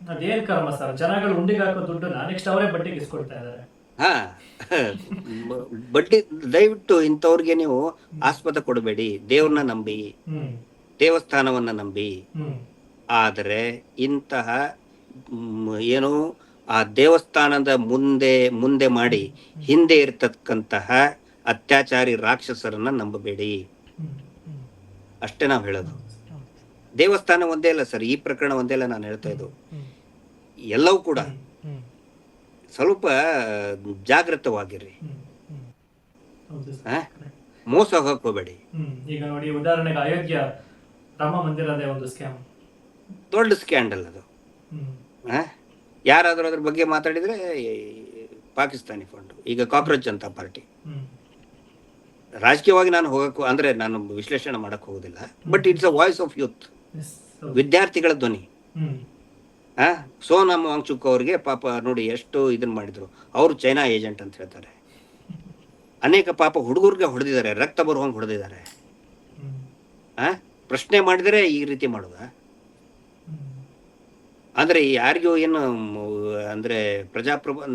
ಬಡ್ಡಿ ದಯವಿಟ್ಟು ಇಂಥವ್ರಿಗೆ ನೀವು ಆಸ್ಪದ ಕೊಡಬೇಡಿ. ದೇವ್ರನ್ನ ನಂಬಿ, ದೇವಸ್ಥಾನವನ್ನ ನಂಬಿ. ಆದರೆ ಇಂತಹ ಏನು ಆ ದೇವಸ್ಥಾನದ ಮುಂದೆ ಮಾಡಿ ಹಿಂದೆ ಇರ್ತಕ್ಕಂತಹ ಅತ್ಯಾಚಾರಿ ರಾಕ್ಷಸರನ್ನ ನಂಬಬೇಡಿ. ಅಷ್ಟೇ ನಾವು ಹೇಳೋದು. ದೇವಸ್ಥಾನ ಒಂದೇ ಅಲ್ಲ ಸರ್, ಈ ಪ್ರಕರಣ ಒಂದೇ ಅಲ್ಲ ನಾನು ಹೇಳ್ತಾ ಇದ್ದು, ಎಲ್ಲವೂ ಕೂಡ ಸ್ವಲ್ಪ ಜಾಗೃತವಾಗಿರ್ರಿ. ಮೋಸ ಹೋಗಕ್ ಹೋಗ್ಬೇಡಿ. ಈಗ ನೋಡಿ, ಉದಾಹರಣೆಗೆ ಅಯೋಧ್ಯ ರಾಮ ಮಂದಿರದ ಒಂದು ಸ್ಕ್ಯಾಮ್, ದೊಡ್ಡ ಸ್ಕ್ಯಾಂಡಲ್ ಅದು. ಯಾರಾದ್ರೂ ಅದ್ರ ಬಗ್ಗೆ ಮಾತಾಡಿದ್ರೆ ಪಾಕಿಸ್ತಾನಿ ಫಂಡ್, ಈಗ ಕಾಕ್ರೋಚ್ ಜನತಾ ಪಾರ್ಟಿ. ರಾಜಕೀಯವಾಗಿ ನಾನು ಹೋಗಕ್ಕೂ ಅಂದ್ರೆ ನಾನು ವಿಶ್ಲೇಷಣೆ ಮಾಡಕ್ ಹೋಗುದಿಲ್ಲ, but it's a voice of youth, ವಿದ್ಯಾರ್ಥಿಗಳ ಧ್ವನಿ. ಸೋನಮ್ ವಾಂಗ್ಚುಕ್ ಅವ್ರಿಗೆ ಪಾಪ ನೋಡಿ ಎಷ್ಟು ಇದನ್ನ ಮಾಡಿದ್ರು. ಅವರು ಚೈನಾ ಏಜೆಂಟ್ ಅಂತ ಹೇಳ್ತಾರೆ. ಅನೇಕ ಪಾಪ ಹುಡುಗರಿಗೆ ಹೊಡೆದಿದ್ದಾರೆ, ರಕ್ತ ಬರುವಂಗೆ ಹೊಡೆದಿದ್ದಾರೆ. ಪ್ರಶ್ನೆ ಮಾಡಿದರೆ ಈ ರೀತಿ ಮಾಡೋದ? ಅಂದ್ರೆ ಯಾರಿಗೂ ಏನು ಅಂದ್ರೆ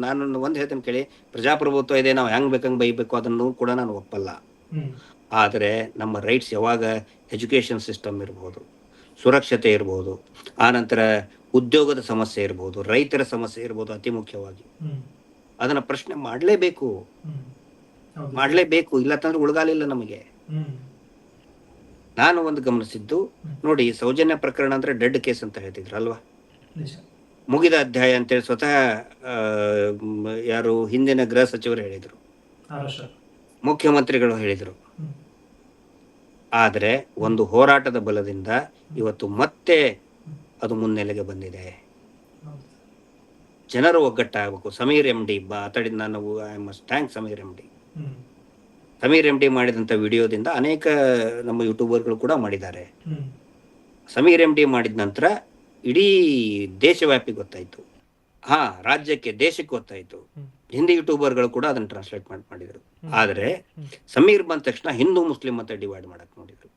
ನಾನು ಒಂದ್ ಹೇಳ್ತೇನೆ ಕೇಳಿ, ಪ್ರಜಾಪ್ರಭುತ್ವ ಇದೆ, ನಾವು ಹೆಂಗ್ ಬೇಕಂಗ್ ಬೈಬೇಕು, ಅದನ್ನು ಕೂಡ ನಾನು ಒಪ್ಪಲ್ಲ. ಆದರೆ ನಮ್ಮ ರೈಟ್ಸ್ ಯಾವಾಗ ಎಜುಕೇಶನ್ ಸಿಸ್ಟಮ್ ಇರ್ಬೋದು, ಸುರಕ್ಷತೆ ಇರ್ಬೋದು, ಆನಂತರ ಉದ್ಯೋಗದ ಸಮಸ್ಯೆ ಇರ್ಬೋದು, ರೈತರ ಸಮಸ್ಯೆ ಇರ್ಬೋದು, ಅತಿ ಮುಖ್ಯವಾಗಿ ಅದನ್ನ ಪ್ರಶ್ನೆ ಮಾಡಲೇಬೇಕು, ಇಲ್ಲತ್ತಂದ್ರೆ ಉಳ್ಗಾಲಿಲ್ಲ ನಮಗೆ. ನಾನು ಒಂದು ಗಮನಿಸಿದ್ದು ನೋಡಿ, ಸೌಜನ್ಯ ಪ್ರಕರಣ ಅಂದ್ರೆ ಡೆಡ್ ಕೇಸ್ ಅಂತ ಹೇಳ್ತಿದ್ರು ಅಲ್ವಾ, ಮುಗಿದ ಅಧ್ಯಾಯ ಅಂತೇಳಿ ಸ್ವತಃ ಯಾರು ಹಿಂದಿನ ಗೃಹ ಸಚಿವರು ಹೇಳಿದ್ರು, ಮುಖ್ಯಮಂತ್ರಿಗಳು ಹೇಳಿದ್ರು. ಆದ್ರೆ ಒಂದು ಹೋರಾಟದ ಬಲದಿಂದ ಇವತ್ತು ಮತ್ತೆ ಅದು ಮುನ್ನೆಲೆಗೆ ಬಂದಿದೆ. ಜನರು ಒಗ್ಗಟ್ಟಾಗಬೇಕು. ಸಮೀರ್ ಎಂ ಡಿ ಮಾತಾಡಿದ, ನಾನು I must thank Sameer M D. Sameer M D ಮಾಡಿದಂಥ ವಿಡಿಯೋದಿಂದ ಅನೇಕ ನಮ್ಮ ಯೂಟ್ಯೂಬರ್ಗಳು ಕೂಡ ಮಾಡಿದ್ದಾರೆ. ಸಮೀರ್ ಎಂ ಡಿ ಮಾಡಿದ ನಂತರ ಇಡೀ ದೇಶವ್ಯಾಪಿ ಗೊತ್ತಾಯ್ತು, ರಾಜ್ಯಕ್ಕೆ, ದೇಶಕ್ಕೆ ಗೊತ್ತಾಯ್ತು. ಹಿಂದಿ ಯೂಟ್ಯೂಬರ್ಗಳು ಕೂಡ ಅದನ್ನ ಟ್ರಾನ್ಸ್ಲೇಟ್ ಮಾಡಿದ್ರು. ಆದ್ರೆ ಸಮೀರ್ ಬಂದ ತಕ್ಷಣ ಹಿಂದೂ ಮುಸ್ಲಿಂ ಅಂತ ಡಿವೈಡ್ ಮಾಡಕ್ ನೋಡಿದ್ರು.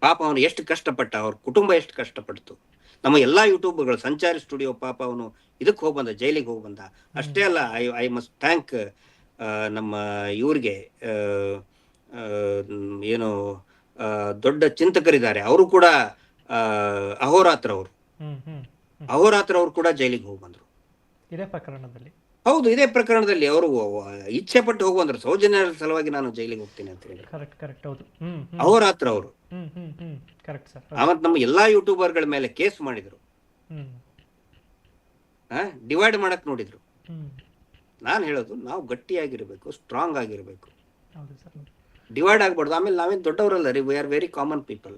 ಪಾಪ ಅವನು ಎಷ್ಟು ಕಷ್ಟಪಟ್ಟ, ಅವ್ರ ಕುಟುಂಬ ಎಷ್ಟು ಕಷ್ಟಪಡ್ತು. ನಮ್ಮ ಎಲ್ಲಾ ಯೂಟ್ಯೂಬರ್ಗಳು, ಸಂಚಾರಿ ಸ್ಟುಡಿಯೋ, ಪಾಪ ಅವನು ಇದಕ್ಕೆ ಹೋಗಿ ಬಂದ, ಜೈಲಿಗೆ ಹೋಗಿ ಬಂದ. ಅಷ್ಟೇ ಅಲ್ಲ, ಐ ಮಸ್ಟ್ ಥ್ಯಾಂಕ್ ನಮ್ಮ ಇವ್ರಿಗೆ ಏನು ದೊಡ್ಡ ಚಿಂತಕರಿದ್ದಾರೆ, ಅವರು ಕೂಡ ಅಹೋರಾತ್ರ ಅವರು ಕೂಡ ಜೈಲಿಗೆ ಹೋಗಿ ಬಂದ್ರು ಇದೇ ಪ್ರಕರಣದಲ್ಲಿ. ಹೌದು, ಇದೇ ಪ್ರಕರಣದಲ್ಲಿ ಅವರು ಇಚ್ಛೆ ಪಟ್ಟು ಹೋಗಿ ಬಂದ್ರು. ಸೌಜನ್ಯ ಸಲುವಾಗಿ ನಾನು ಜೈಲಿಗೆ ಹೋಗ್ತೀನಿ ಅಂತ ಹೇಳಿ ಅಹೋರಾತ್ರ ಅವರು. ಆಮತ್ ನಮ್ಮ ಎಲ್ಲಾ ಯೂಟ್ಯೂಬರ್ಗಳ ಮೇಲೆ ಕೇಸ್ ಮಾಡಿದ್ರು, ಡಿವೈಡ್ ಮಾಡಕ್ ನೋಡಿದ್ರು. ನಾನು ಹೇಳೋದು, ನಾವು ಗಟ್ಟಿಯಾಗಿರ್ಬೇಕು, ಸ್ಟ್ರಾಂಗ್ ಆಗಿರ್ಬೇಕು, ಡಿವೈಡ್ ಆಗ್ಬಾರ್ದು. ಆಮೇಲೆ ನಾವೇನ್ ದೊಡ್ಡವರಲ್ಲ ರೀ, we are very common people.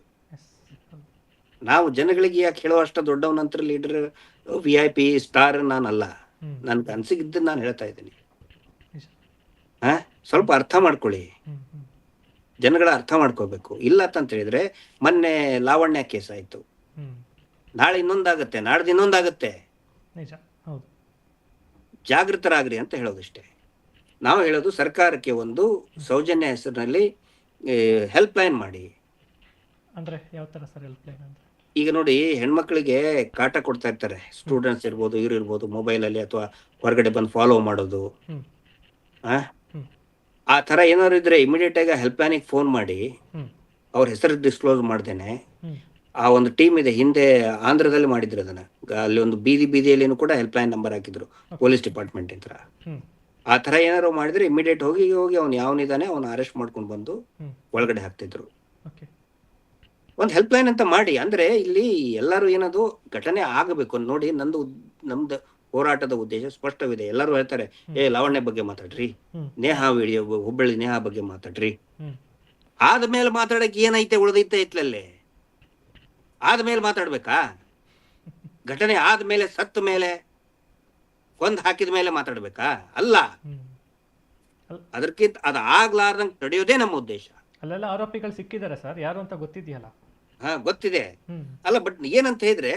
ನಾವು ಜನಗಳಿಗೆ ಯಾಕೆ ಹೇಳೋ ಅಷ್ಟ ದೊಡ್ಡವನಂತರ ಲೀಡರ್, VIP ಸ್ಟಾರ್ ನಾನಲ್ಲ. ನನ್ ಕನ್ಸಿಗಿದ್ದ ನಾನು ಹೇಳ್ತಾ ಇದ್ದೀನಿ. ಸ್ವಲ್ಪ ಅರ್ಥ ಮಾಡ್ಕೊಳ್ಳಿ, ಜನಗಳ ಅರ್ಥ ಮಾಡ್ಕೋಬೇಕು. ಇಲ್ಲ ಅಂತ ಹೇಳಿದ್ರೆ, ಮೊನ್ನೆ ಲಾವಣ್ಯ ಕೇಸ್ ಆಯ್ತು, ನಾಳೆ ಇನ್ನೊಂದಾಗತ್ತೆ, ನಾಡ್ದು ಇನ್ನೊಂದಾಗತ್ತೆ. ಜಾಗೃತರಾಗ್ರಿ ಅಂತ ಹೇಳೋದಿಷ್ಟೇ. ನಾವು ಹೇಳೋದು, ಸರ್ಕಾರಕ್ಕೆ ಒಂದು ಸೌಜನ್ಯ ಹೆಸರಿನಲ್ಲಿ ಹೆಲ್ಪ್ ಲೈನ್ ಮಾಡಿ. ಅಂದ್ರೆ ಯಾವ ತರ ಸರ್ ಹೆಲ್ಪ್ ಲೈನ್ ಅಂದ್ರೆ? ಈಗ ನೋಡಿ, ಹೆಣ್ಮಕ್ಳಿಗೆ ಕಾಟ ಕೊಡ್ತಾ ಇರ್ತಾರೆ, ಸ್ಟೂಡೆಂಟ್ಸ್ ಇರ್ಬೋದು, ಇವ್ರು ಇರ್ಬೋದು, ಮೊಬೈಲ್ ಅಲ್ಲಿ ಅಥವಾ ಹೊರಗಡೆ ಬಂದು ಫಾಲೋ ಮಾಡೋದು. ಆ ತರ ಏನಾದ್ರು ಇದ್ರೆ ಇಮಿಡಿಯೇಟ್ ಆಗಿ ಹೆಲ್ಪ್ ಲೈನಿಗೆ ಫೋನ್ ಮಾಡಿ, ಅವ್ರ ಹೆಸರು ಡಿಸ್ಕ್ಲೋಸ್ ಮಾಡ್ದೇನೆ. ಆ ಒಂದು ಟೀಮ್ ಇದೆ, ಹಿಂದೆ ಆಂಧ್ರದಲ್ಲಿ ಮಾಡಿದ್ರು ಅದನ್ನ. ಅಲ್ಲಿ ಒಂದು ಬೀದಿಯಲ್ಲಿ ಕೂಡ ಹೆಲ್ಪ್ ಲೈನ್ ನಂಬರ್ ಹಾಕಿದ್ರು, ಪೊಲೀಸ್ ಡಿಪಾರ್ಟ್ಮೆಂಟ್ ಇಂದ. ಆ ತರ ಏನಾದ್ರು ಮಾಡಿದ್ರೆ ಇಮಿಡಿಯೇಟ್ ಹೋಗಿ ಅವ್ನು ಯಾವನಿದಾನೆ ಅವ್ನ ಅರೆಸ್ಟ್ ಮಾಡ್ಕೊಂಡು ಬಂದು ಒಳಗಡೆ ಹಾಕ್ತಿದ್ರು. ಒಂದು ಹೆಲ್ಪ್ ಲೈನ್ ಅಂತ ಮಾಡಿ. ಅಂದ್ರೆ ಇಲ್ಲಿ ಎಲ್ಲರೂ ಏನದು ಘಟನೆ ಆಗಬೇಕು ನೋಡಿ. ನಮ್ದು ಹೋರಾಟದ ಉದ್ದೇಶ ಸ್ಪಷ್ಟವಿದೆ. ಎಲ್ಲರೂ ಹೇಳ್ತಾರೆ, ಲಾವಣ್ಯ ಬಗ್ಗೆ ಮಾತಾಡ್ರಿ, ನೇಹಾ ವಿಡಿಯೋ, ಹುಬ್ಬಳ್ಳಿ ನೇಹಾ ಬಗ್ಗೆ ಮಾತಾಡ್ರಿ. ಆದ್ಮೇಲೆ ಮಾತಾಡಕ್ ಏನೈತೆ ಉಳ್ದೈತೆ ಇತ್ಲಲ್ಲೇ? ಆದ್ಮೇಲೆ ಮಾತಾಡ್ಬೇಕಾ? ಘಟನೆ ಆದ್ಮೇಲೆ, ಸತ್ತ ಮೇಲೆ, ಕೊಂದ್ ಹಾಕಿದ ಮೇಲೆ ಮಾತಾಡ್ಬೇಕಾ? ಅಲ್ಲ, ಅದಕ್ಕಿಂತ ಅದ ಆಗ್ಲಾರ್ದಂಗ್ ತಡೆಯೋದೇ ನಮ್ಮ ಉದ್ದೇಶ. ಅಲ್ಲೆಲ್ಲ ಆರೋಪಿಗಳು ಸಿಕ್ಕಿದ್ದಾರೆ ಸರ್, ಯಾರು ಅಂತ ಗೊತ್ತಿದೆಯಲ್ಲ? ಗೊತ್ತಿದೆ ಅಲ್ಲ. ಬಟ್ ಏನಂತ ಹೇಳಿದ್ರೆ,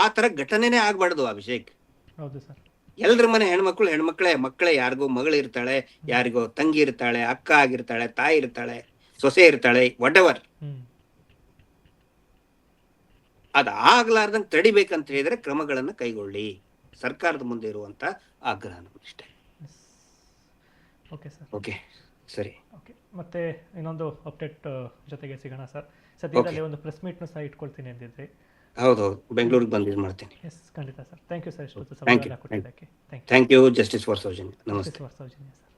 ಆ ತರ ಘಟನೆನೇ ಆಗ್ಬಾರ್ದು ಅಭಿಷೇಕ್. ಹೌದು ಸರ್. ಎಲ್ರ ಮನೆ ಮಕ್ಕಳೇ ಯಾರಿಗೋ ಮಗಳು ಇರ್ತಾಳೆ, ಯಾರಿಗೋ ತಂಗಿ ಇರ್ತಾಳೆ, ಅಕ್ಕ ಆಗಿರ್ತಾಳೆ, ತಾಯಿ ಇರ್ತಾಳೆ, ಸೊಸೆ ಇರ್ತಾಳೆ, ವಾಟ್ ಎವರ್. ಅದ ಆಗ್ಲಾರ್ದಂಗ್ ತಡಿಬೇಕಂತ ಹೇಳಿದ್ರೆ ಕ್ರಮಗಳನ್ನ ಕೈಗೊಳ್ಳಿ. ಸರ್ಕಾರದ ಮುಂದೆ ಇರುವಂತ ಆಗ್ರಹ ನಮ್ಮಿಷ್ಟೇ. Okay sir. ಓಕೆ, ಸರಿ. ಓಕೆ, ಮತ್ತೆ ಇನ್ನೊಂದು ಅಪ್ಡೇಟ್ ಜೊತೆಗೆ ಸಿಗೋಣ ಸರ್. ಸದ್ಯದಲ್ಲಿ ಒಂದು ಪ್ರೆಸ್ ಮೀಟ್ನ ಸಹ ಇಟ್ಕೊಳ್ತೀನಿ ಅಂದಿದ್ರಿ. ಹೌದು, ಬೆಂಗಳೂರಿಗೆ ಬಂದು ಇದು ಮಾಡ್ತೀನಿ. ಎಸ್, ಖಂಡಿತ sir. Thank you sir. Thank you, justice for Sowjanya. ನಮಸ್ತೆ. For Sowjanya sir.